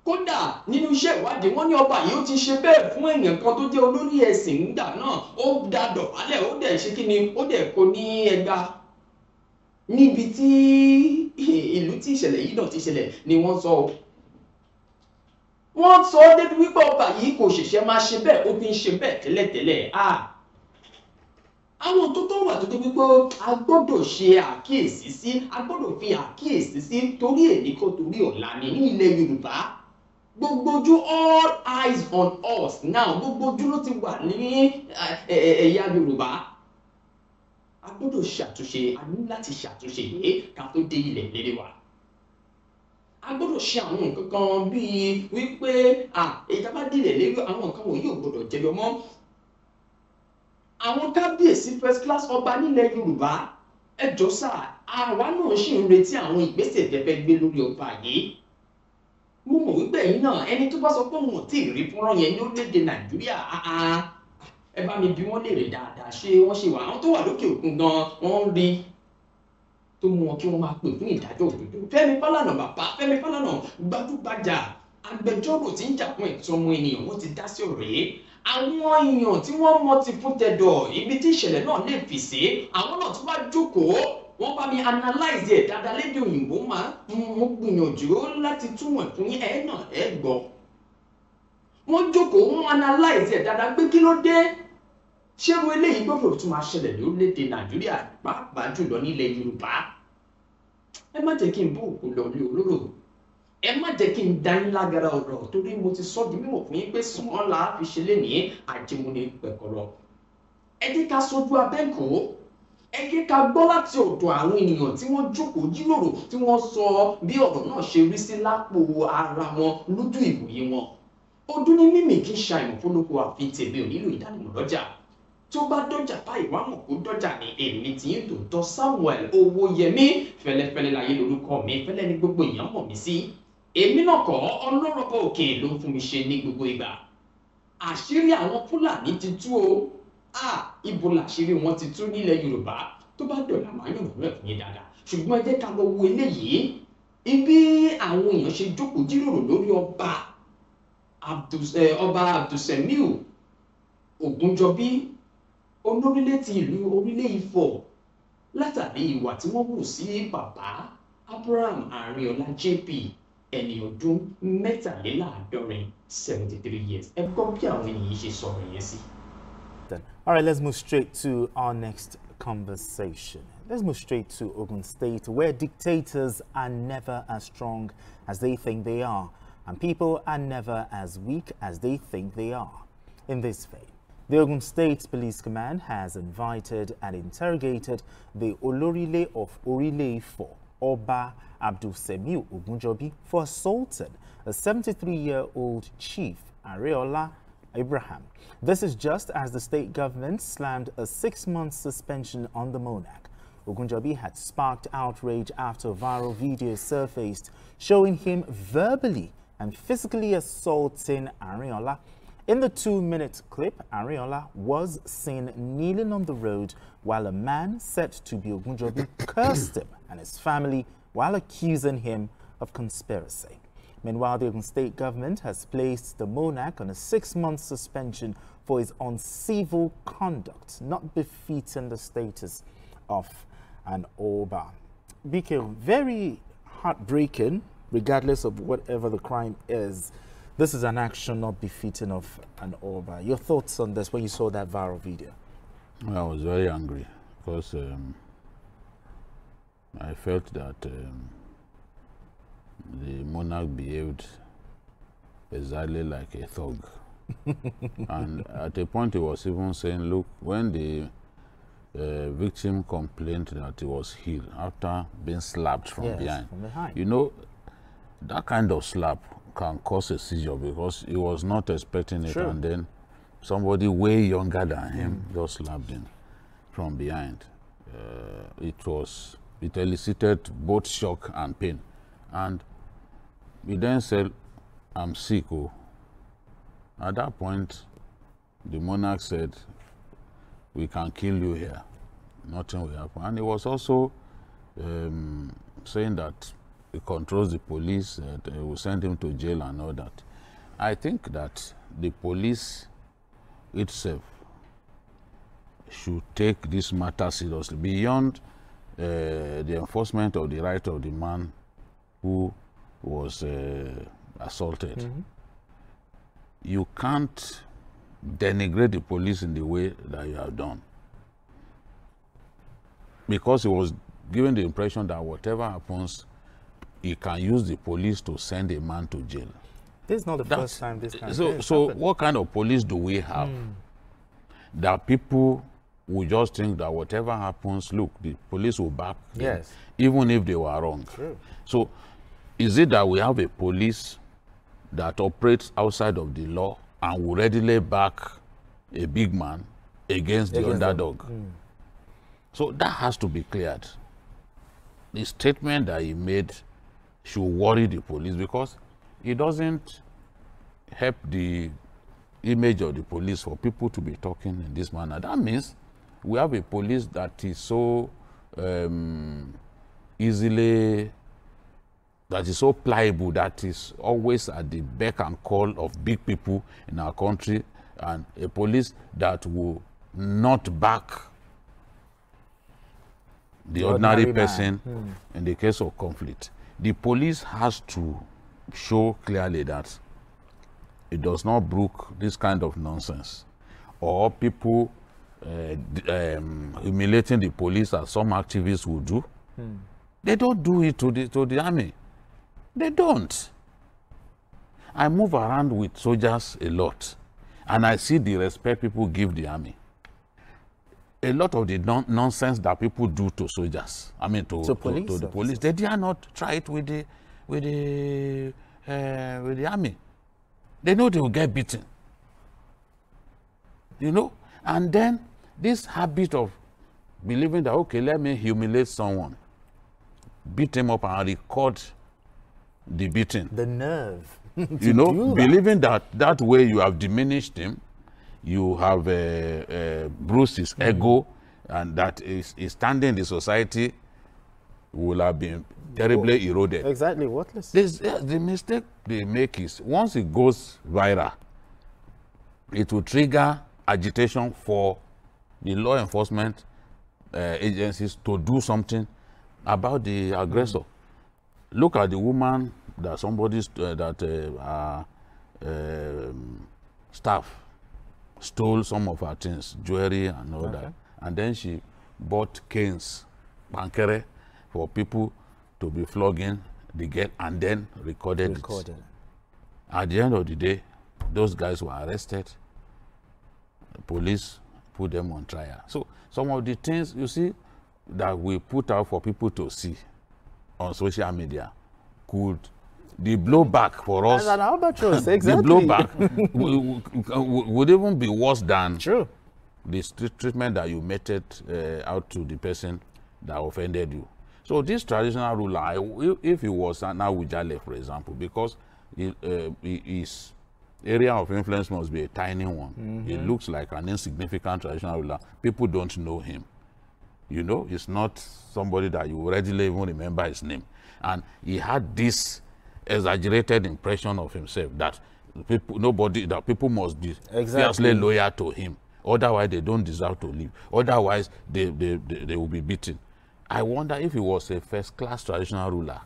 Kódà nínú iṣẹ́ ìwádìí wọ́n ní ọba yìí ó ti ṣe bẹ́ẹ̀ fún èèyàn kan tó jẹ́ olórí ẹ̀sìn nígbà náà, ó dá dọ̀bálẹ̀, ó dẹ̀ ṣe kíni, ó dẹ̀ kó ní ẹgbàá. Níbi tí ìlú tí ìṣẹ̀lẹ̀ yìí náà ti ṣẹlẹ̀ ni wọ́n sọ débi wípé ọba yìí kò ṣẹ̀ṣẹ̀ máa ṣe bẹ́ẹ̀, ó ti ń ṣe bẹ́ẹ̀ tẹ́lẹ̀tẹ́lẹ̀. Àwọn tó wà tó dé wípé a gbọ́dọ̀ ṣe àkíyèsí sí, a gbọ́dọ̀ fi àkíyèsí sí torí èní kó torí ọ̀la ní ilẹ̀ Yorùbá. Gbogbo ojú, all eyes on us now, gbogbo ojú ló ti wà ní ẹ̀yà Yorùbá. A gbọ́dọ̀ ṣàtúnṣe, a ní láti ṣàtúnṣe yìí ká tó dé ilẹ̀ ìlérí wa. A gbọ́dọ̀ ṣe àwọn nǹkan kan bíi wípé ìjọba dé ilẹ̀ ìlérí, àwọn nǹkan wọ̀nyí ò gbọ́dọ̀ jẹyọ mọ́. Àwọn kábíyèsí first class ọba nílẹ̀ Yorùbá, ẹ jọ̀ọ́ sà, àwa náà ṣì ń retí àwọn ìgbésẹ̀ tẹ́ fẹ́ gbé lórí ọba yìí. Mo mọ̀ wípé ẹ̀yin náà, ẹni tó bá sọ pé òun ò tí ì rí fọ́nrán yẹn ní orílẹ̀-èdè Nàìjíríà, ẹ bá mi bi wọ́n léèrè dáadáa, ṣé wọ́n ṣe wà? Àwọn tó wà lókè òkun gan wọ́n ń rí tó mú wọn kí wọ́n máa pè fún ìdájọ́ òdodo. Fẹ́mi Fálànà, bàbá Fẹ́mi Fálànà, gbajúgbajà agbẹjọ́rò tí ń jà fún ẹ̀tọ́ ọmọ ènìyàn, wọ́n ti dá sí ọ̀rọ̀ yìí. Àwọn èèyàn tí wọ́n mọ̀ ti fún tẹ̀dọ̀ ibi tí ìṣẹ̀lẹ̀ náà lè fì sí, àwọn náà tún wá jókòó, wọ́n bá mi analyze ẹ̀ dáadáa lédè òyìnbó, mo gbìyànjú láti túmọ̀ fún yín, ẹ̀ náà ẹ̀ gbọ́. Wọ́n jókòó, wọ́n analyze ẹ̀ dáadáa pé kí ló dé? Ṣé irú eléyìí gbọ́dọ̀ tún máa ṣẹlẹ̀ lórílẹ̀-èdè Nàìjíríà, pàápàá jùlọ nílẹ̀ Yorùbá? Ẹ má jẹ́ kí n bó òkú lọ ní olóró, ẹ má jẹ́ kí n dá yín lágara ọ̀rọ̀, torí mo ti sọ di mímọ̀ fún yín pé sàn la fi ṣe lénìí àjẹmúni pẹ̀kọ̀rọ̀. Ẹ jẹ́ ká sojú abẹ́ǹkó, ẹ jẹ́ ká gbọ́ láti ọ̀dọ̀ àwọn ènìyàn tí wọ́n jókòó jíròrò, tí wọ́n sọ bí ọ̀rọ̀ náà ṣe rí sí lápò ara wọn lójú ìwòye wọn. Ọdún ní mímì kí n ṣàìmọ̀ fólókò àfi tèmi ò nílò ìdánimọ̀ lọ́jà. Tó bá dọ́jà báyìí wá mọ̀ kó dọ́jà ní èmi tí ń tòótọ́ Samuel Owóyẹmí, fẹ́lẹ́fẹ́lẹ́ láyé lórúkọ mi, fẹ́lẹ́ ní gbogbo èèyàn mọ̀ mí sí. Èmi náà kọ́, Ọlọ́run ọba òkè ló ń fún mi ṣe ní gbogbo ìgbà. Àṣírí àwọn Fúlàní ti tú o. Ibo làṣírí wọn ti tú nílẹ̀ Yorùbá? Tó bá dọ̀là máa yàn lọ́rọ̀ fún yín dáadáa. Ṣùgbọ́n ẹ jẹ́ ká lọ wo eléyìí. Ibi àwọn èèyàn ṣe jókòó jíròrò lórí ọba Abdulsemiu Ògúnjọbí, olórílẹ̀ ti ìlú Orílẹ̀ Ifọ̀, látàrí ìwà tí wọ́n hù sí bàbá Abraham Arinola JP ẹni ọdún mẹ́tàléláàádọ́rin 73 years. Ẹ gbọ́ bí àwọn ènìyàn ṣe sọ̀rọ̀ yẹn sí. All right, let's move straight to our next conversation. Let's move straight to Ogun State, where dictators are never as strong as they think they are, and people are never as weak as they think they are. In this vein, the Ogun State Police Command has invited and interrogated the Olorile of Orile-Ifo, Oba Abdulsemiu Ogunjobi, for assaulting a 73-year-old chief, Areola Abraham. This is just as the state government slammed a 6-month suspension on the monarch. Ogunjobi had sparked outrage after a viral video surfaced showing him verbally and physically assaulting Areola. In the 2-minute clip, Areola was seen kneeling on the road while a man said to be Ogunjobi cursed him and his family while accusing him of conspiracy. Meanwhile, the Ogun State government has placed the monarch on a 6-month suspension for his uncivil conduct, not befitting the status of an Oba. BK, very heartbreaking, regardless of whatever the crime is. This is an action not befitting of an Oba. Your thoughts on this when you saw that viral video? I was very angry because I felt that the monarch behaved exactly like a thug. And at a point he was even saying, look, when the victim complained that he was healed after being slapped from behind. You know, that kind of slap can cause a seizure because he was not expecting it, and then somebody way younger than him just slapped him from behind. It elicited both shock and pain. And he then said, I'm sick. Oh. At that point, the monarch said, we can kill you here. Nothing will happen. And he was also saying that he controls the police, that he will send him to jail and all that. I think that the police itself should take this matter seriously, beyond the enforcement of the right of the man who was assaulted. You can't denigrate the police in the way that you have done, because he was given the impression that whatever happens, he can use the police to send a man to jail. This is not the first time this kind of thing So happened. what kind of police do we have? That people will just think that whatever happens, look, the police will back them, even if they were wrong. So is it that we have a police that operates outside of the law and will readily back a big man against the underdog? So that has to be cleared. The statement that he made should worry the police, because it doesn't help the image of the police for people to be talking in this manner. That means we have a police that is so pliable, that is always at the beck and call of big people in our country, and a police that will not back the ordinary person in the case of conflict. The police has to show clearly that it does not brook this kind of nonsense, or people humiliating the police as some activists will do. They don't do it to the army. They don't. I move around with soldiers a lot, and I see the respect people give the army. A lot of the nonsense that people do to soldiers, I mean to the police, they dare not try it with the army. They know they will get beaten. You know, and then this habit of believing that, okay, let me humiliate someone, beat him up and record the beating. The nerve. You know, believing that way you have diminished him, you have bruised his ego, and that is standing in the society will have been terribly eroded. Exactly, worthless. The mistake they make is, once it goes viral, it will trigger agitation for the law enforcement agencies to do something about the aggressor. Look at the woman that somebody's staff stole some of her things, jewelry and all that, and then she bought canes, pankere, for people to be flogging the girl, and then recorded it. At the end of the day, those guys were arrested. The police put them on trial. So some of the things you see that we put out for people to see on social media could, the blowback for us, exactly. the blowback would even be worse than True. the treatment that you meted out to the person that offended you. So this traditional ruler, if he was now Wujale, for example, because his area of influence must be a tiny one. He looks like an insignificant traditional ruler. People don't know him. You know, he's not somebody that you readily even remember his name. And he had this exaggerated impression of himself that people must be fiercely loyal to him. Otherwise, they don't deserve to live. Otherwise, they will be beaten. I wonder if he was a first-class traditional ruler,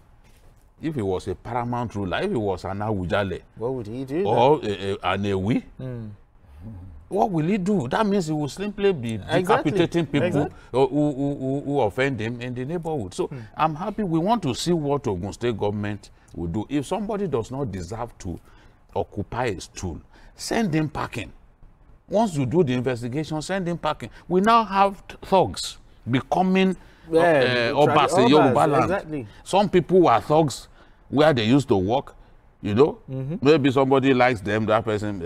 if he was a paramount ruler, if he was an Awujale, what would he do? Or an Ewi, what will he do? That means he will simply be decapitating people who offend him in the neighborhood. So I'm happy. We want to see what Ogun State government will do. If somebody does not deserve to occupy a stool, send him packing. Once you do the investigation, send him packing. We now have thugs becoming Obas in Yoruba land. Some people were thugs where they used to work. You know, maybe somebody likes them, that person,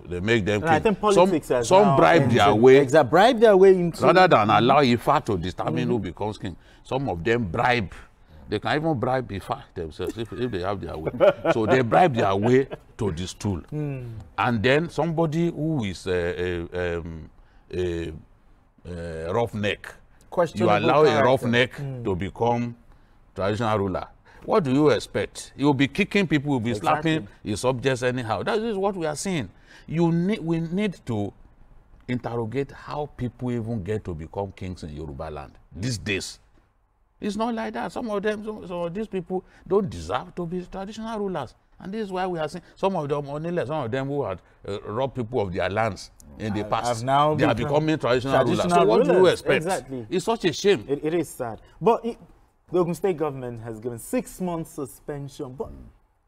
they make them king. I think politics some bribe their way. Bribe their way into... Rather than allow Ifa to determine who becomes king, some of them bribe. They can even bribe Ifa themselves if they have their way. So they bribe their way to the stool. And then somebody who is a roughneck, you allow a roughneck to become traditional ruler. What do you expect? He will be kicking people, will be slapping his subjects anyhow. That is what we are seeing. We need to interrogate how people even get to become kings in Yoruba land these days. It's not like that. Some of them, some of these people don't deserve to be traditional rulers. And this is why we are seeing some of them, some of them who had robbed people of their lands in the past, they are becoming traditional rulers. So what do you expect? It's such a shame. It is sad. But the Ogun State government has given 6 months suspension. But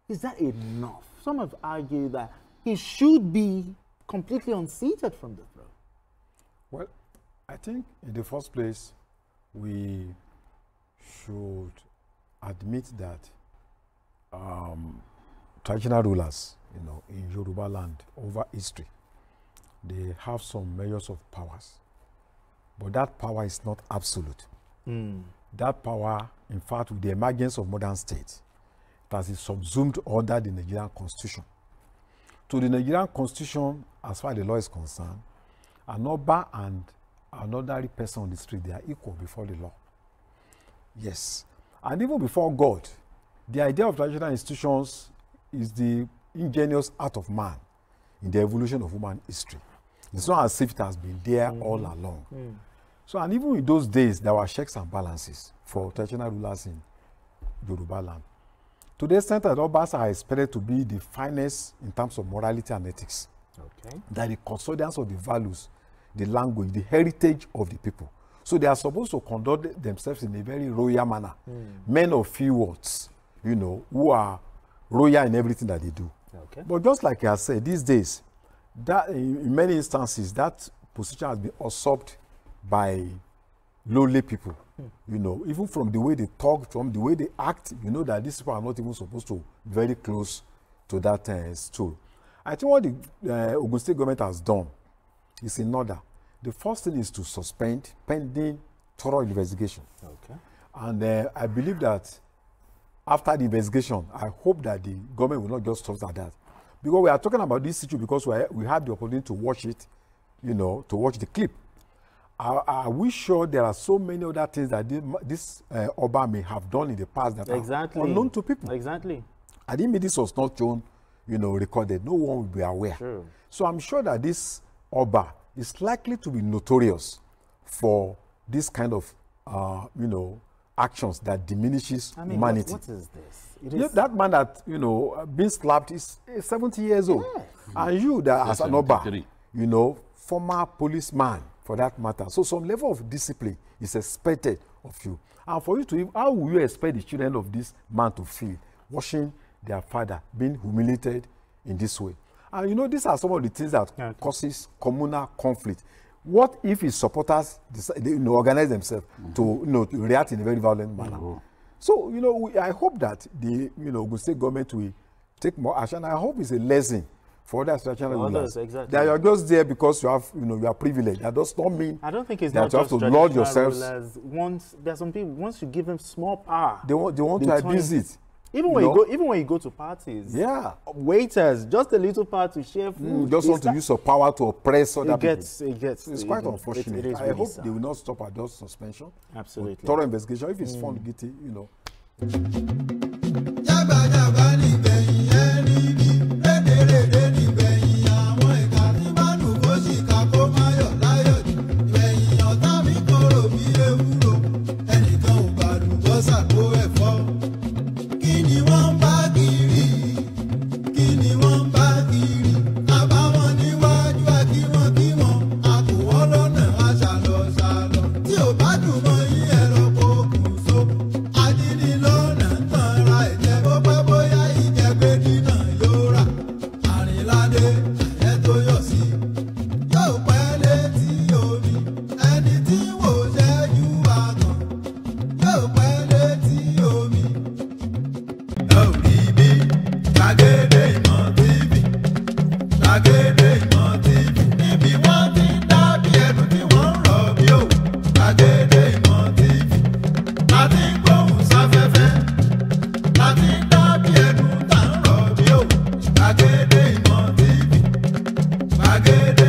is that enough? Some have argued that he should be completely unseated from the throne. Well, I think in the first place, we should admit that traditional rulers, in Yoruba land over history, they have some measures of powers, but that power is not absolute. That power, in fact, with the emergence of modern states, it has subsumed under the Nigerian Constitution. To the Nigerian Constitution, as far as the law is concerned, an Oba and an ordinary person on the street, they are equal before the law. Yes. And even before God, the idea of traditional institutions is the ingenious art of man in the evolution of human history. It's not as if it has been there all along. So, and even in those days, there were checks and balances for traditional rulers in Yoruba land. To the extent that Obas are expected to be the finest in terms of morality and ethics. That the custodians of the values, the language, the heritage of the people. So they are supposed to conduct themselves in a very royal manner. Men of few words, who are royal in everything that they do. But just like I said, these days, that in many instances, that position has been usurped by lowly people. Even from the way they talk, from the way they act, that these people are not even supposed to be very close to that stool. I think what the Ogun State government has done is in order. The first thing is to suspend pending thorough investigation. And I believe that after the investigation, I hope that the government will not just stop at that. Because we are talking about this issue because we had the opportunity to watch it, to watch the clip. Are we sure there are so many other things that this Oba may have done in the past that are unknown to people? And if this was not shown, recorded, no one will be aware. So I'm sure that this Oba is likely to be notorious for this kind of, actions that diminishes I mean, humanity. what is this? You know, that man that, you know, being slapped is 70 years old. Yes. And you that as an Oba, 73. you know, former policeman for that matter. So some level of discipline is expected of you. And for you to, how will you expect the children of this man to feel watching their father being humiliated in this way? And you know, these are some of the things that causes communal conflict. What if his supporters they, you know, organize themselves to, you know, to react in a very violent manner? So, you know, I hope that the, you know, Ogun State government will take more action. I hope it's a lesson for other traditional rulers. Exactly. That you're just there because you have, you know, you are privileged. That does not mean I don't think it's that not you have just to lord traditional yourselves. rulers. Once there's some people, once you give them small power, They want they to turn abuse it. Even when you go to parties, Yeah. waiters, just a little part to share food. You just want to use your power to oppress other people. It gets. So it's quite unfortunate. It is I really hope sad. they will not stop at just suspension. Absolutely. Thorough investigation. If it's found guilty, you know. Jágbàjàgbà nígbẹ̀yìn ẹni bí rédèrèdè nígbẹ̀yìn àwọn ìka tí bá nù kó ṣìkà kó má yọ̀ láyọ̀ jù. Ìgbẹ̀yìn ọ̀tá mi korò bí ewúro, ẹnìkan ò gbàdúgbọ́sà kó ẹ̀fọ́. Kí ni wọ́n ń bá kiri? Kí ni wọ́n ń bá kiri? Àbáwọn níwájú kí wọ́n, a kò wọ́n lọ́nà aṣàlọ̀. Tí ò bá dùn mọ́ yín ẹ̀rọ kò kù so. Ajínigbọ́nà ń tanra ẹ̀jẹ̀ bó pẹ́ bóyá ìjẹ́gbé dínà yóò rà. Àrìnládé àyẹ́ tó yọ̀ sí. Yóò pẹ́ létí omi. Ẹni tí wò ṣẹ́jú àgàn. Yóò pẹ́ létí omi. Lórí bí gbàgede ìmọ̀ TV. Gbàgede ìmọ̀ TV. Níbi wọ́n ti ń dábí ẹ̀dùn tí wọ́n ń rọ̀ bí òwú. Gbàgede ìmọ̀ TV. Láti ń gbóhùn sáfẹ́fẹ́. Láti ń dábí ẹ̀dùn tá ń rọ̀ bí òwú. Gbàgede ìmọ̀ TV. Gbàgede